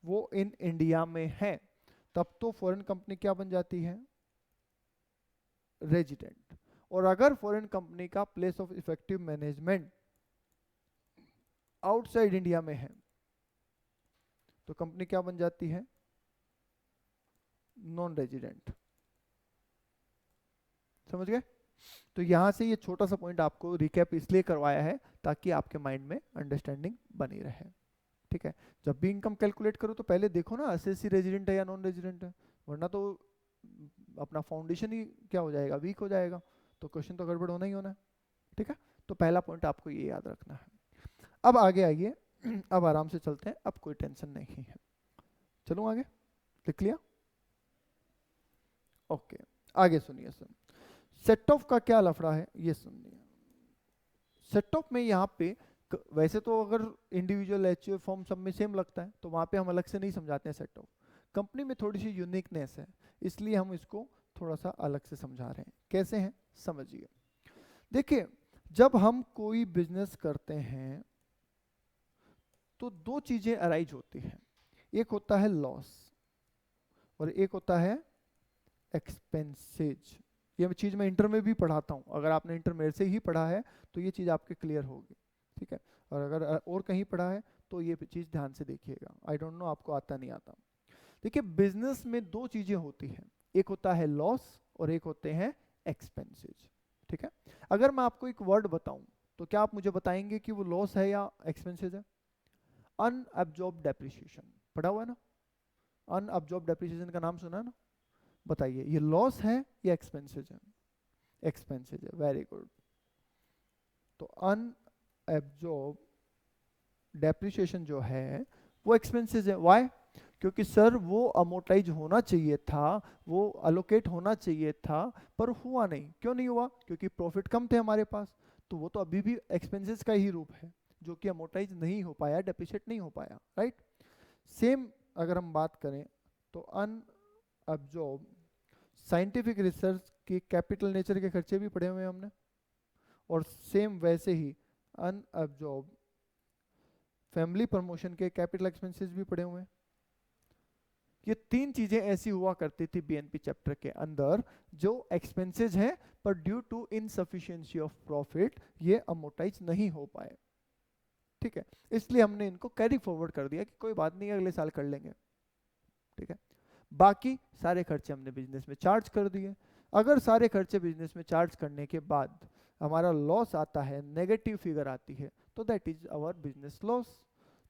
A: वो इन इंडिया में है, तब तो फॉरेन कंपनी क्या बन जाती है, रेजिडेंट। और अगर फॉरेन कंपनी का place of effective management outside India में है, तो कंपनी क्या बन जाती है, नॉन रेजिडेंट। समझ गए। तो यहां से ये छोटा सा पॉइंट आपको रिकैप इसलिए करवाया है ताकि आपके माइंड में अंडरस्टैंडिंग बनी रहे। ठीक है, जब भी इनकम कैलकुलेट करो तो पहले देखो ना एसएससी रेजिडेंट है या नॉन रेजिडेंट है, वरना तो अपना फाउंडेशन ही क्या हो जाएगा, वीक हो जाएगा, तो क्वेश्चन तो गड़बड़ होना ही होना है। ठीक है, तो पहला पॉइंट आपको ये याद रखना है। अब आगे आइए, अब आराम से चलते हैं, अब कोई टेंशन नहीं है। चलो आगे, लिख लिया, ओके। आगे सुनिए सर, सेट ऑफ का क्या लफड़ा है ये सुनिए। सेट ऑफ में यहाँ पे वैसे तो अगर इंडिविजुअल एचयूएफ फॉर्म सब में सेम लगता है तो वहाँ पे हम अलग से नहीं समझाते हैं सेट ऑफ। कंपनी में थोड़ी सी यूनिकनेस है, इसलिए हम इसको थोड़ा सा अलग से समझा रहे हैं। कैसे हैं समझिए। देखिए, जब हम कोई बिजनेस करते हैं तो दो चीजें अराइज होती हैं, एक होता है लॉस और एक होता है एक्सपेंसेज। ये चीज मैं इंटर में भी पढ़ाता हूँ, अगर आपने इंटर मेरे से ही पढ़ा है तो ये चीज आपके क्लियर होगी। ठीक है, और अगर और कहीं पढ़ा है तो ये चीज ध्यान से देखिएगा। आई डोंट नो आपको आता नहीं आता। देखिए, बिजनेस में दो चीजें होती हैं, एक होता है लॉस और एक होते हैं एक्सपेंसेज। ठीक है, अगर मैं आपको एक वर्ड बताऊं तो क्या आप मुझे बताएंगे कि वो लॉस है या एक्सपेंसेज है? अनअब्जॉर्ब डेप्रिसिएशन पढ़ा हुआ है ना, अनअब्जॉर्ब डेप्रिसिएशन का नाम सुना है ना, बताइए ये लॉस है या एक्सपेंसेज है? एक्सपेंसेज है, वेरी गुड। तो अनअब्जॉर्ब डेप्रिसिएशन जो है वो एक्सपेंसेज है। व्हाई? क्योंकि सर वो अमोर्टाइज होना चाहिए था, वो अलोकेट होना चाहिए था, पर हुआ नहीं। क्यों नहीं हुआ? क्योंकि प्रॉफिट कम थे हमारे पास, तो वो तो अभी भी एक्सपेंसेस का ही रूप है जो कि अमोर्टाइज नहीं हो पाया, डेप्रिशिएट नहीं हो पाया, राइट। सेम अगर हम बात करें तो अनअब्जॉर्ब साइंटिफिक रिसर्च के कैपिटल नेचर के खर्चे भी पढ़े हुए हैं हमने, और सेम वैसे ही अनअब्जॉर्ब फैमिली प्रमोशन के कैपिटल एक्सपेंसेस भी पड़े हुए हैं। ये तीन चीजें ऐसी हुआ करती थी बीएनपी चैप्टर के अंदर जो एक्सपेंसेस हैं, पर due to insufficiency of profit ये अमोर्टाइज नहीं हो पाए। ठीक है, इसलिए हमने इनको कैरी फॉरवर्ड कर दिया कि कोई बात नहीं, अगले साल कर लेंगे। ठीक है, बाकी सारे खर्चे हमने बिजनेस में चार्ज कर दिए। अगर सारे खर्चे बिजनेस में चार्ज करने के बाद हमारा लॉस आता है, नेगेटिव फिगर आती है, तो that is our business loss.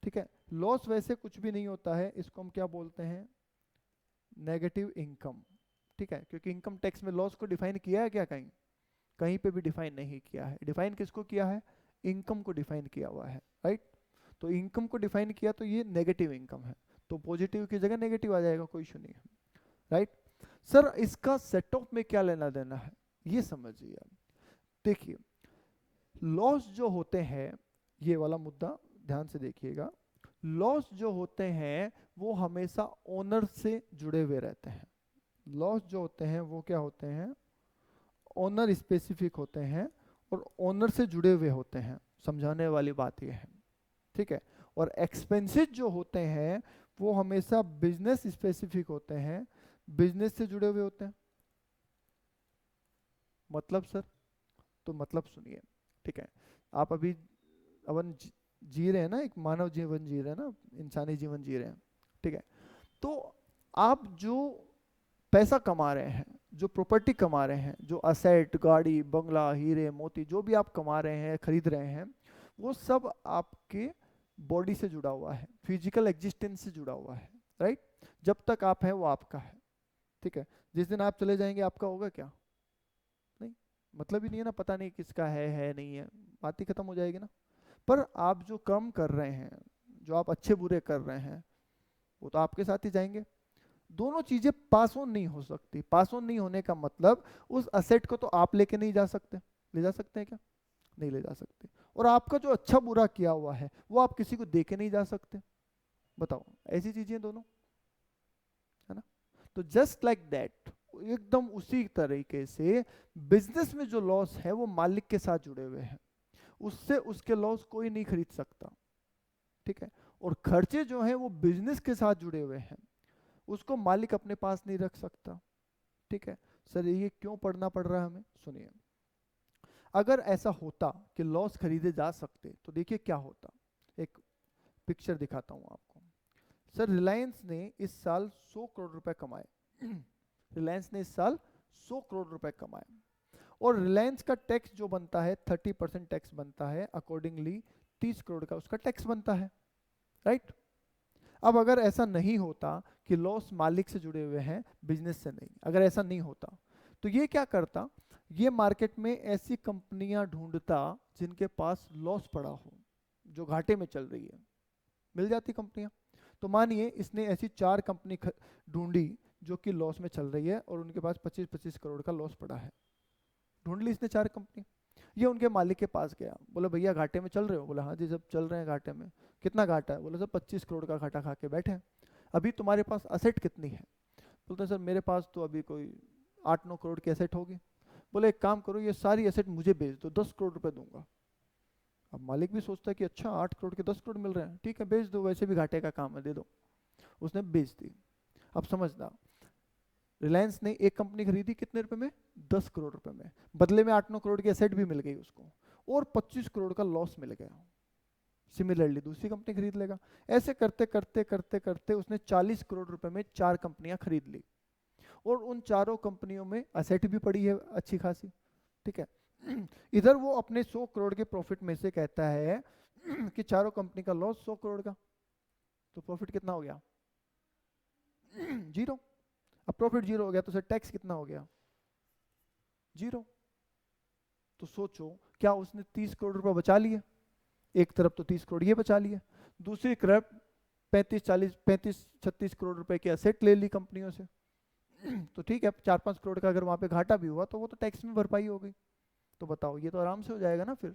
A: ठीक है, लॉस वैसे कुछ भी नहीं होता है, इसको हम क्या बोलते हैं, नेगेटिव इनकम। ठीक है, क्योंकि इनकम टैक्स में लॉस को डिफाइन किया है क्या? कहीं कहीं पे भी डिफाइन नहीं किया है। डिफाइन किसको किया है? इनकम को डिफाइन किया हुआ है, राइट। तो इनकम को डिफाइन किया तो ये नेगेटिव इनकम है, तो पॉजिटिव की जगह नेगेटिव आ जाएगा, कोई इशू नहीं है, राइट। सर इसका सेट ऑफ में क्या लेना देना है ये समझिए। देखिए, लॉस जो होते हैं, ये वाला मुद्दा ध्यान से देखिएगा, लॉस जो होते हैं वो हमेशा ओनर से जुड़े हुए रहते हैं। लॉस जो होते हैं वो क्या होते हैं, ओनर स्पेसिफिक होते हैं और ओनर से जुड़े हुए होते हैं, समझाने वाली बात ये है। ठीक है, और एक्सपेंसेस जो होते हैं वो हमेशा बिजनेस स्पेसिफिक होते हैं, बिजनेस से जुड़े हुए होते हैं। मतलब सर, तो मतलब सुनिए। ठीक है, आप अभी अपन जी रहे हैं ना, एक मानव जीवन जी रहे हैं ना, इंसानी जीवन जी रहे हैं। ठीक है, तो आप जो पैसा कमा रहे हैं, जो प्रॉपर्टी कमा रहे हैं, जो असेट, गाड़ी, बंगला, हीरे मोती, जो भी आप कमा रहे हैं, खरीद रहे हैं, वो सब आपके बॉडी से जुड़ा हुआ है, फिजिकल एग्जिस्टेंस से जुड़ा हुआ है, राइट। जब तक आप हैं वो आपका है। ठीक है, जिस दिन आप चले जाएंगे आपका होगा क्या? नहीं, मतलब ही नहीं है ना, पता नहीं किसका है नहीं है, बात ही खत्म हो जाएगी ना। पर आप जो कम कर रहे हैं, जो आप अच्छे बुरे कर रहे हैं, वो तो आपके साथ ही जाएंगे। दोनों चीजें पास ऑन नहीं हो सकती। पास ऑन नहीं होने का मतलब उस असेट को तो आप लेके नहीं जा सकते। ले जा सकते हैं क्या? नहीं ले जा सकते। और आपका जो अच्छा बुरा किया हुआ है वो आप किसी को दे के नहीं जा सकते। बताओ, ऐसी चीजें दोनों, है ना? तो जस्ट लाइक दैट, एकदम उसी तरीके से बिजनेस में जो लॉस है वो मालिक के साथ जुड़े हुए हैं, उससे उसके लॉस कोई नहीं खरीद सकता। ठीक है? और खर्चे जो हैं वो बिजनेस के साथ जुड़े हुए हैं, उसको मालिक अपने पास नहीं रख सकता। ठीक है? सर ये क्यों पढ़ना पड़ रहा है हमें? सुनिए, अगर ऐसा होता कि लॉस खरीदे जा सकते तो देखिए क्या होता। एक पिक्चर दिखाता हूं आपको। सर रिलायंस ने इस साल 100 करोड़ रुपए कमाए। रिलायंस ने इस साल 100 करोड़ रुपए कमाए, और रिलायंस का टैक्स जो बनता है 30% टैक्स बनता है, अकॉर्डिंगली 30 करोड़ का उसका टैक्स बनता है। राइट? अब अगर ऐसा नहीं होता कि लॉस मालिक से जुड़े हुए हैं, बिजनेस से नहीं, अगर ऐसा नहीं होता तो ये क्या करता, ये मार्केट में ऐसी कंपनियां ढूंढता जिनके पास लॉस पड़ा हो, जो घाटे में चल रही है। मिल जाती कंपनियां। तो मानिए इसने ऐसी 4 कंपनी ढूंढी जो कि लॉस में चल रही है और उनके पास 25-25 करोड़ का लॉस पड़ा है। ढूंढ ली इसने 4 कंपनी। ये उनके मालिक के पास गया, बोला भैया घाटे में चल रहे हो? बोला हाँ जी, सब चल रहे हैं घाटे में। कितना घाटा है? बोला सर 25 करोड़ का घाटा खा के बैठे हैं। अभी तुम्हारे पास असेट कितनी है? बोलते सर मेरे पास तो अभी कोई 8-9 करोड़ की असेट होगी। बोले एक काम करो, ये सारी असेट मुझे बेच दो, 10 करोड़ रुपए दूंगा। अब मालिक भी सोचता है कि अच्छा 8 करोड़ के 10 करोड़ मिल रहे हैं, ठीक है बेच दो, वैसे भी घाटे का काम है, दे दो। उसने बेच दी। अब समझना, रिलायंस ने एक कंपनी खरीदी कितने रुपए में? 10 करोड़ रुपए में। बदले में 8-9 करोड़ की एसेट भी मिल गई उसको, और 25 करोड़ का लॉस मिल गया। सिमिलरली दूसरी कंपनी खरीद लेगा। ऐसे करते करते करते करते उसने 40 करोड़ रुपए में 4 कंपनियां खरीद ली, और उन चारों कंपनियों में असेट भी पड़ी है अच्छी खासी। ठीक है? इधर वो अपने 100 करोड़ के प्रॉफिट में से कहता है कि चारों कंपनी का लॉस 100 करोड़ का, तो प्रॉफिट कितना हो गया? जीरो। अब प्रॉफिट जीरो हो गया तो सर टैक्स कितना हो गया? जीरो। तो सोचो, क्या उसने 30 करोड़ रुपए बचा लिए? एक तरफ तो 30 करोड़ ये बचा लिए, दूसरी तरफ 35-36 करोड़ रुपए के असेट ले ली कंपनियों से। तो ठीक है, 4-5 करोड़ का अगर वहां पे घाटा भी हुआ तो वो तो टैक्स में भरपाई हो गई। तो बताओ, ये तो आराम से हो जाएगा ना फिर।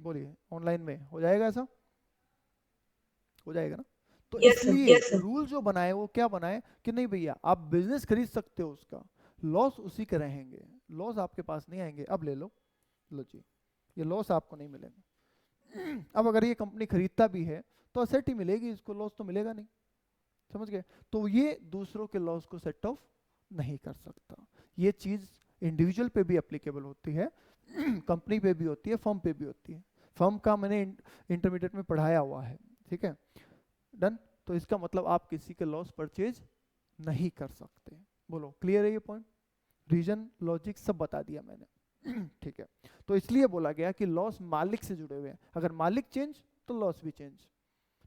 A: बोलिए, ऑनलाइन में हो जाएगा ऐसा? हो जाएगा ना? तो
B: यस सर,
A: इसलिए रूल जो बनाए वो क्या बनाए कि नहीं भैया आप बिजनेस खरीद सकते हो, उसका लॉस उसी के रहेंगे, लॉस आपके पास नहीं आएंगे। अब ले लो, लो जी, ये लॉस आपको नहीं मिलेगा। अब अगर ये कंपनी खरीदता भी है तो असेट ही मिलेगी, इसको लॉस तो मिलेगा नहीं। समझ गए? तो ये दूसरों के लॉस को सेट ऑफ नहीं कर सकता। ये चीज इंडिविजुअल पे भी एप्लीकेबल होती है, कंपनी पे भी होती है, फर्म पे भी होती है। फर्म का मैंने इंटरमीडिएट में पढ़ाया हुआ है। ठीक है? डन। तो इसका मतलब आप किसी के लॉस परचेज नहीं कर सकते। बोलो क्लियर है ये पॉइंट? रीजन लॉजिक सब बता दिया मैंने। ठीक है? तो इसलिए बोला गया कि लॉस मालिक से जुड़े हुए हैं, अगर मालिक चेंज तो लॉस भी चेंज।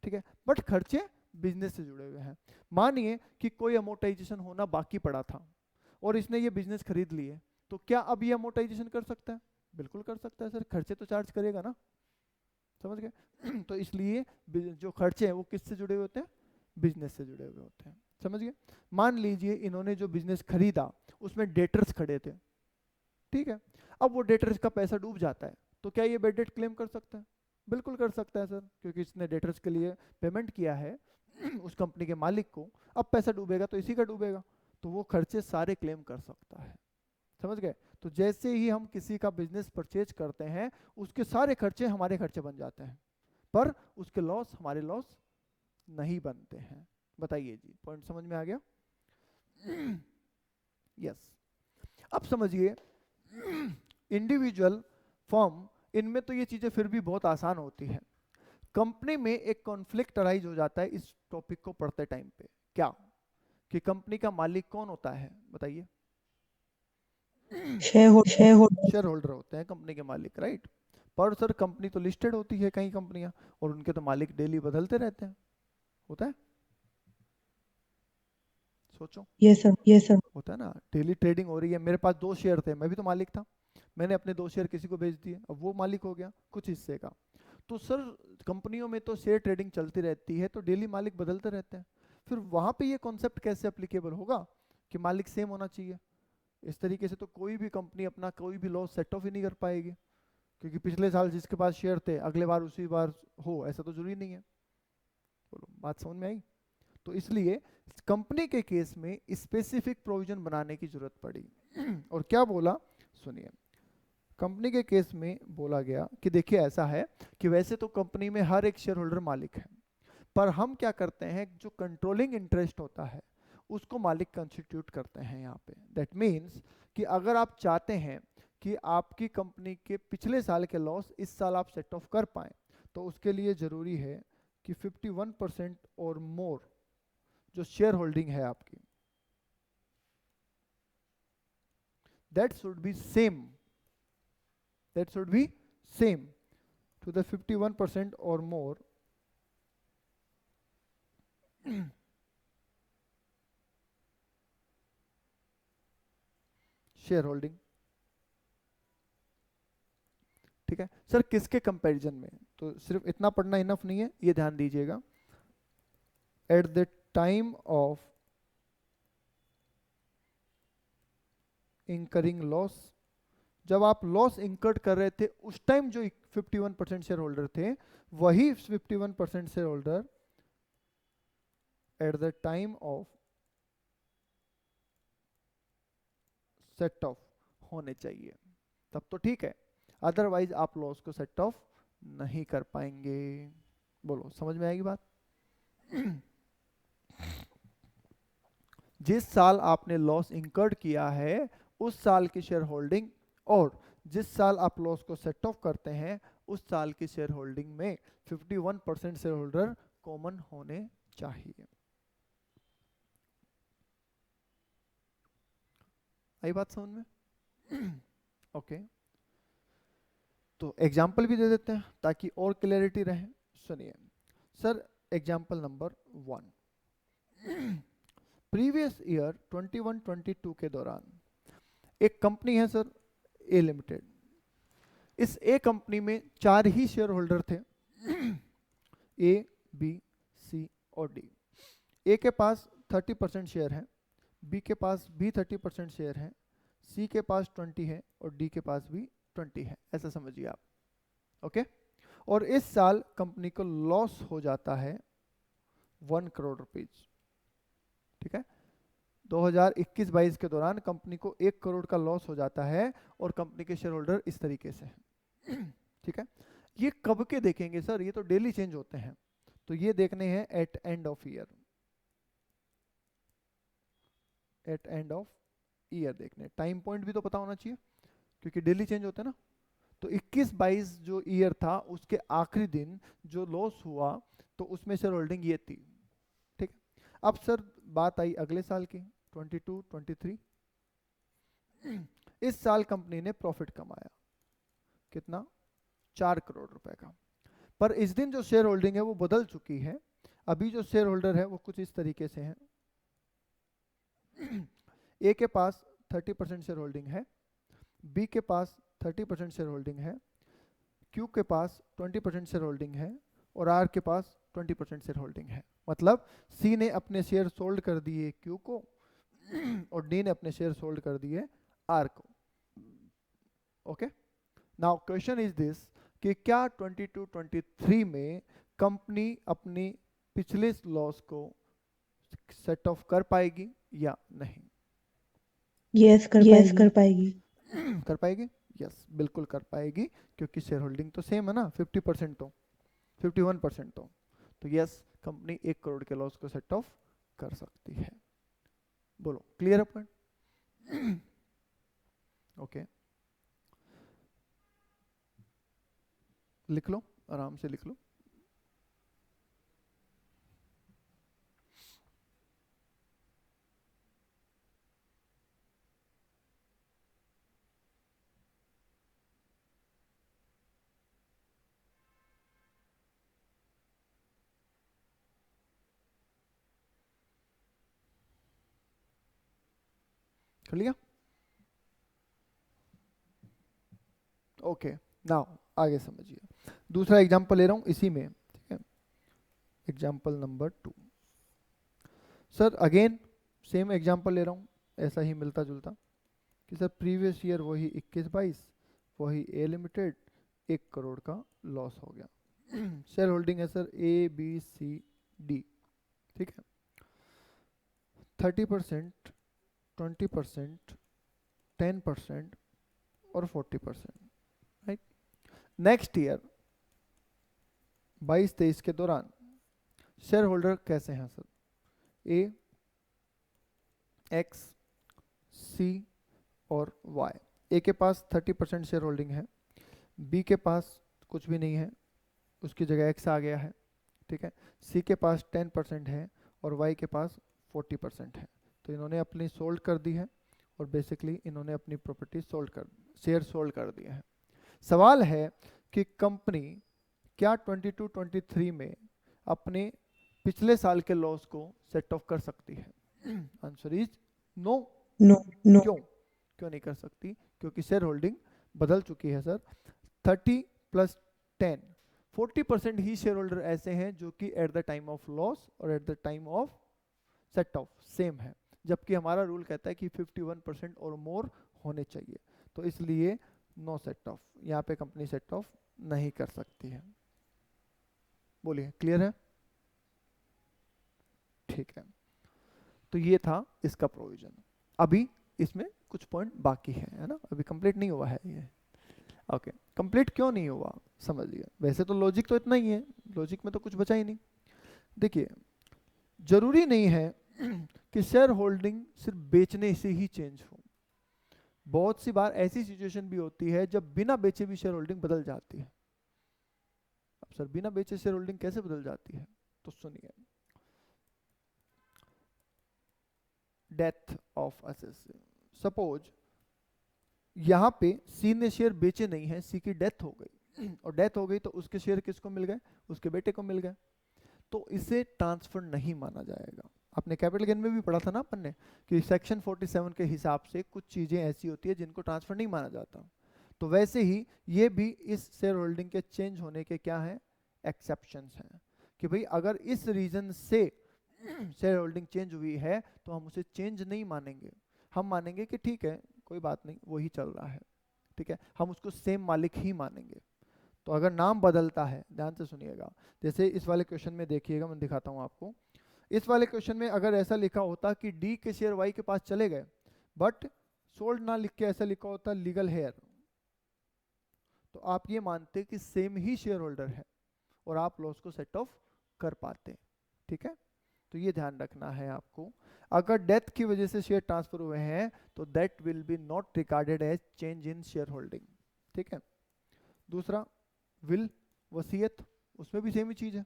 A: ठीक है? बट खर्चे बिजनेस से जुड़े हुए हैं। मानिए कि कोई अमोर्टाइजेशन होना बाकी पड़ा था और इसने ये बिजनेस खरीद लिए, तो क्या अब ये अमोर्टाइजेशन कर सकता है? बिल्कुल कर सकता है सर, खर्चे तो चार्ज करेगा ना। समझ गए? तो इसलिए जो खर्चे हैं वो किससे जुड़े हुए होते हैं? बिजनेस से जुड़े हुए होते हैं। समझ गए? मान लीजिए इन्होंने जो बिजनेस खरीदा उसमें डेटर्स खड़े थे। ठीक है? अब वो डेटर्स का पैसा डूब जाता है, तो क्या ये बेड डेट क्लेम कर सकता है? बिल्कुल कर सकता है सर, क्योंकि इसने डेटर्स के लिए पेमेंट किया है उस कंपनी के मालिक को। अब पैसा डूबेगा तो इसी का डूबेगा, तो वो खर्चे सारे क्लेम कर सकता है। समझ गए? तो जैसे ही हम किसी का बिजनेस परचेज करते हैं उसके सारे खर्चे हमारे खर्चे बन जाते हैं, पर उसके लॉस हमारे लॉस नहीं बनते हैं। बताइए जी, पॉइंट समझ में आ गया? यस। अब समझिए, इंडिविजुअल, फर्म, इनमें तो ये चीजें फिर भी बहुत आसान होती हैं। कंपनी में एक कॉन्फ्लिक्ट अराइज हो जाता है इस टॉपिक को पढ़ते टाइम पे। क्या? कि कंपनी का मालिक कौन होता है? बताइए।
B: Share holder.
A: शेयर होल्डर होते हैं कंपनी के मालिक, राइट? पर सर कंपनी तो लिस्टेड होती है कई कंपनियां, और उनके तो मालिक डेली बदलते रहते हैं। होता है? सोचो।
B: Yes sir, yes sir.
A: होता है ना, डेली ट्रेडिंग हो रही है, मेरे पास 2 शेयर थे, मैं भी तो मालिक था। मैंने अपने 2 शेयर किसी को बेच दिए, अब वो मालिक हो गया कुछ हिस्से का। तो सर कंपनियों में तो शेयर ट्रेडिंग चलती रहती है, तो डेली मालिक बदलते रहते हैं। फिर वहां पे ये कॉन्सेप्ट कैसे अप्लीकेबल होगा कि मालिक सेम होना चाहिए? इस तरीके से तो कोई भी कंपनी अपना कोई भी लॉस सेट ऑफ ही नहीं कर पाएगी, क्योंकि पिछले साल जिसके पास शेयर थे अगले बार उसी बार हो, ऐसा तो जरूरी नहीं है। बोलो बात समझ में आई? तो इसलिए कंपनी के केस में स्पेसिफिक प्रोविजन बनाने की जरूरत पड़ी। और क्या बोला, सुनिए। कंपनी के केस में बोला गया कि देखिए ऐसा है कि वैसे तो कंपनी में हर एक शेयर होल्डर मालिक है, पर हम क्या करते हैं, जो कंट्रोलिंग इंटरेस्ट होता है उसको मालिक कंस्टिट्यूट करते हैं यहाँ पे। दैट मीन्स कि अगर आप चाहते हैं कि आपकी कंपनी के पिछले साल के लॉस इस साल आप सेट ऑफ कर पाएं, तो उसके लिए ज़रूरी है कि 51% और मोर जो शेयर होल्डिंग है आपकी, that should be same, that should be same to the 51% और मोर शेयर होल्डिंग। ठीक है सर, किसके कंपैरिजन में? तो सिर्फ इतना पढ़ना इनफ नहीं है, ये ध्यान दीजिएगा। At the time of incurring loss, जब आप लॉस इंकर्ड कर रहे थे उस टाइम जो 51% शेयर होल्डर थे, वही 51% share holder eight the time of set of होने चाहिए, तब तो ठीक है। अदरवाइज आप लॉस को सेट ऑफ नहीं कर पाएंगे। बोलो समझ में आएगी बात? जिस साल आपने लॉस इंकर्ड किया है उस साल की शेयर होल्डिंग, और जिस साल आप लॉस को सेट ऑफ करते हैं उस साल की शेयर होल्डिंग में 51% शेयर होल्डर कॉमन होने चाहिए। आई बात समझ में? ओके तो एग्जाम्पल भी दे देते हैं ताकि और क्लैरिटी रहे। सुनिए sir, example number 1, previous year 21-22 के दौरान एक कंपनी है सर, ए लिमिटेड। इस ए कंपनी में 4 ही शेयर होल्डर थे, ए, बी, सी और डी। ए के पास 30% शेयर है, बी के पास भी 30% शेयर है, सी के पास 20 है और डी के पास भी 20 है, ऐसा समझिए आप। ओके और इस साल कंपनी को लॉस हो जाता है 1 करोड़ रुपीज। ठीक है, 2021-22 के दौरान कंपनी को 1 करोड़ का लॉस हो जाता है और कंपनी के शेयर होल्डर इस तरीके से हैं। ठीक है, ये कब के देखेंगे सर? ये तो डेली चेंज होते हैं, तो ये देखने हैं at end of year, at end of year देखने। टाइम पॉइंट भी तो पता होना चाहिए क्योंकि डेली चेंज होते हैं ना। तो 21-22 जो ईयर था उसके आखिरी दिन जो लॉस हुआ तो उसमें शेयर होल्डिंग ये थी। ठीक है, अब सर बात आई अगले साल की 22-23। इस साल कंपनी ने प्रॉफिट कमाया, कितना? 4 करोड़ रुपए का। पर इस दिन जो शेयर होल्डिंग है वो बदल चुकी है। अभी जो शेयर होल्डर है वो कुछ इस तरीके से है। ए के पास 30% शेयर होल्डिंग है, बी के पास 30% शेयर होल्डिंग है, क्यू के पास 20% शेयर होल्डिंग है और आर के पास 20% शेयर होल्डिंग है। मतलब सी ने अपने शेयर सोल्ड कर दिए क्यू को और डी ने अपने शेयर सोल्ड कर दिए आर को। Okay, now question is this कि क्या 22-23 में कंपनी अपनी पिछले लॉस को सेट ऑफ कर पाएगी या नहीं?
B: यस कर
C: कर
B: पाएगी।
C: पाएगी।
A: कर पाएगी? यस बिल्कुल कर पाएगी, क्योंकि शेयर होल्डिंग तो सेम है ना, 50% तो 51% तो यस कंपनी 1 करोड़ के लॉस को सेट ऑफ कर सकती है। बोलो क्लियर है पॉइंट? ओके लिख लो, आराम से लिख लो। कर लिया? ओके, नाउ आगे समझिए। दूसरा एग्जांपल ले रहा हूँ इसी में, ठीक है। Example number 2। Sir again same example ले रहा हूँ, ऐसा ही मिलता जुलता, कि सर प्रीवियस ईयर वही 21-22, वही ए लिमिटेड, 1 करोड़ का लॉस हो गया। शेयर होल्डिंग है सर ABCD, ठीक है। 30%, 20%, 10% और 40%, राइट। नेक्स्ट ईयर 22-23 के दौरान शेयर होल्डर कैसे हैं सर? A, X, C और Y। A के पास 30% शेयर होल्डिंग है, B के पास कुछ भी नहीं है, उसकी जगह X आ गया है, ठीक है। C के पास 10% है और Y के पास 40% है। तो इन्होंने अपनी सोल्ड कर दी है और बेसिकली इन्होंने अपनी प्रॉपर्टी शेयर सोल्ड कर दिए हैं। सवाल है कि कंपनी क्या 22-23 में अपने पिछले साल के लॉस को सेट ऑफ कर सकती है? Answer is no.
B: No. No.
A: क्यों नहीं कर सकती? क्योंकि शेयर होल्डिंग बदल चुकी है सर। 30 + 10, 40% ही शेयर होल्डर ऐसे हैं जो कि at the time of loss और at the time of set off same है, जबकि हमारा रूल कहता है कि 51% और मोर होने चाहिए। तो इसलिए नो सेट ऑफ, यहाँ पे कंपनी सेट ऑफ नहीं कर सकती है। बोलिए, क्लियर है? ठीक है, तो ये था इसका प्रोविजन। अभी इसमें कुछ पॉइंट बाकी है ना, अभी कंप्लीट नहीं हुआ है ये। ओके, कंप्लीट क्यों नहीं हुआ समझिए। वैसे तो लॉजिक तो इतना ही है, लॉजिक में तो कुछ बचा ही नहीं। देखिए, जरूरी नहीं है कि शेयर होल्डिंग सिर्फ बेचने से ही चेंज हो। बहुत सी बार ऐसी सिचुएशन भी होती है जब बिना बेचे भी शेयर होल्डिंग बदल जाती है। अब सर बिना बेचे शेयर होल्डिंग कैसे बदल जाती है? तो सुनिए, डेथ ऑफ एसेट। सपोज यहाँ पे सी ने शेयर बेचे नहीं है, सी की डेथ हो गई और डेथ हो गई तो उसके शेयर किसको मिल गए? उसके बेटे को मिल गए। तो इसे ट्रांसफर नहीं माना जाएगा। आपने कैपिटल गेन में भी पढ़ा था ना अपन ने कि सेक्शन 47 के हिसाब से कुछ चीजें ऐसी होती है जिनको ट्रांसफर नहीं माना जाता। तो वैसे ही ये भी इस शेयर होल्डिंग के चेंज होने के क्या है? एक्सेप्शंस हैं, कि भाई अगर इस रीजन से शेयर होल्डिंग चेंज हुई है तो हम उसे चेंज नहीं मानेंगे। हम मानेंगे कि ठीक है कोई बात नहीं, वही चल रहा है, ठीक है, हम उसको सेम मालिक ही मानेंगे। तो अगर नाम बदलता है, ध्यान से सुनिएगा, जैसे इस वाले क्वेश्चन में देखिएगा, मैं दिखाता हूं आपको। इस वाले क्वेश्चन में अगर ऐसा लिखा होता कि डी के शेयर वाई के पास चले गए, बट सोल्ड ना लिख के ऐसा लिखा होता लीगल हेयर, तो आप ये मानते कि सेम ही शेयर होल्डर है और आप लॉस को सेट ऑफ कर पाते, ठीक है। तो ये ध्यान रखना है आपको। अगर डेथ की वजह से शेयर ट्रांसफर हुए हैं तो that will be not regarded as change in shareholding, ठीक है। दूसरा, विल, वसीयत, उसमें भी सेम ही चीज है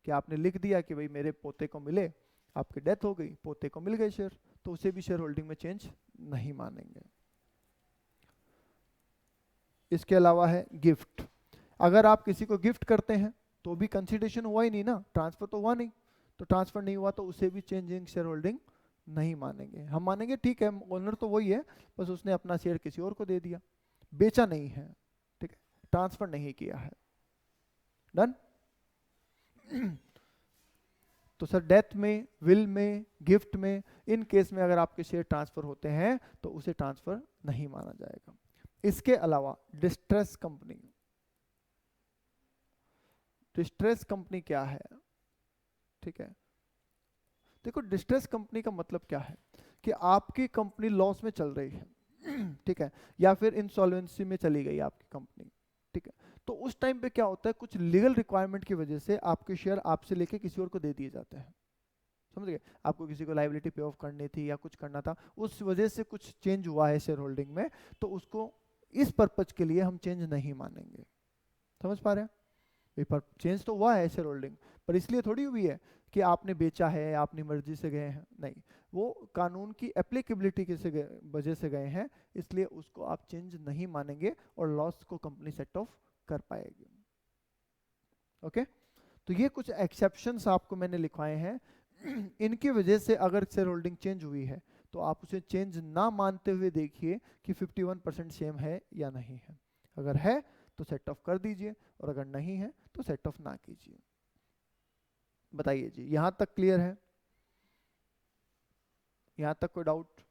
A: कि आपने लिख दिया कि भाई मेरे पोते को मिले, आपकी डेथ हो गई, पोते को मिल गए शेयर, तो उसे भी शेयर होल्डिंग में चेंज नहीं मानेंगे। इसके अलावा है गिफ्ट। अगर आप किसी को गिफ्ट करते हैं तो भी कंसिडरेशन हुआ ही नहीं ना, ट्रांसफर तो हुआ नहीं, तो ट्रांसफर नहीं हुआ तो उसे भी चेंज इन शेयर होल्डिंग नहीं मानेंगे। हम मानेंगे ठीक है ओनर तो वही है, बस उसने अपना शेयर किसी और को दे दिया, बेचा नहीं है, ठीक है, ट्रांसफर नहीं किया है। डन। तो सर डेथ में, विल में, गिफ्ट में, इन केस में अगर आपके शेयर ट्रांसफर होते हैं तो उसे ट्रांसफर नहीं माना जाएगा। इसके अलावा डिस्ट्रेस कंपनी। डिस्ट्रेस कंपनी क्या है? ठीक है, देखो डिस्ट्रेस कंपनी का मतलब क्या है कि आपकी कंपनी लॉस में चल रही है, ठीक है, या फिर इंसॉल्वेंसी में चली गई आपकी कंपनी, ठीक है। तो उस टाइम पे क्या होता है, कुछ लीगल रिक्वायरमेंट की वजह से आपके शेयर आपसे लेके किसी और को दे दिए जाते हैं, समझ गए। आपको किसी को लायबिलिटी पे ऑफ करनी थी या कुछ करना था, उस वजह से कुछ चेंज हुआ है शेयर होल्डिंग में, तो उसको इस पर्पज के लिए हम चेंज नहीं मानेंगे। समझ पा रहे हैं? पर चेंज तो हुआ है शेयर होल्डिंग, पर इसलिए थोड़ी हुई है कि आपने बेचा है, आपनी मर्जी से गए हैं, नहीं, वो कानून की एप्लीकेबिलिटी की वजह से गए हैं, इसलिए उसको आप चेंज नहीं मानेंगे और लॉस को कंपनी सेट ऑफ कर पाएगी। ओके, तो ये कुछ एक्सेप्शंस आपको मैंने लिखवाए हैं। इनकी वजह से अगर शेयर होल्डिंग चेंज हुई है तो आप उसे चेंज ना मानते हुए देखिए कि 51% सेम है या नहीं है। अगर है तो सेट ऑफ कर दीजिए, और अगर नहीं है तो सेट ऑफ ना कीजिए। बताइए जी, यहां तक क्लियर है? यहां तक कोई डाउट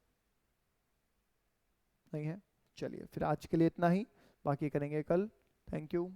A: नहीं है? चलिए फिर आज के लिए इतना ही, बाकी करेंगे कल। Thank you.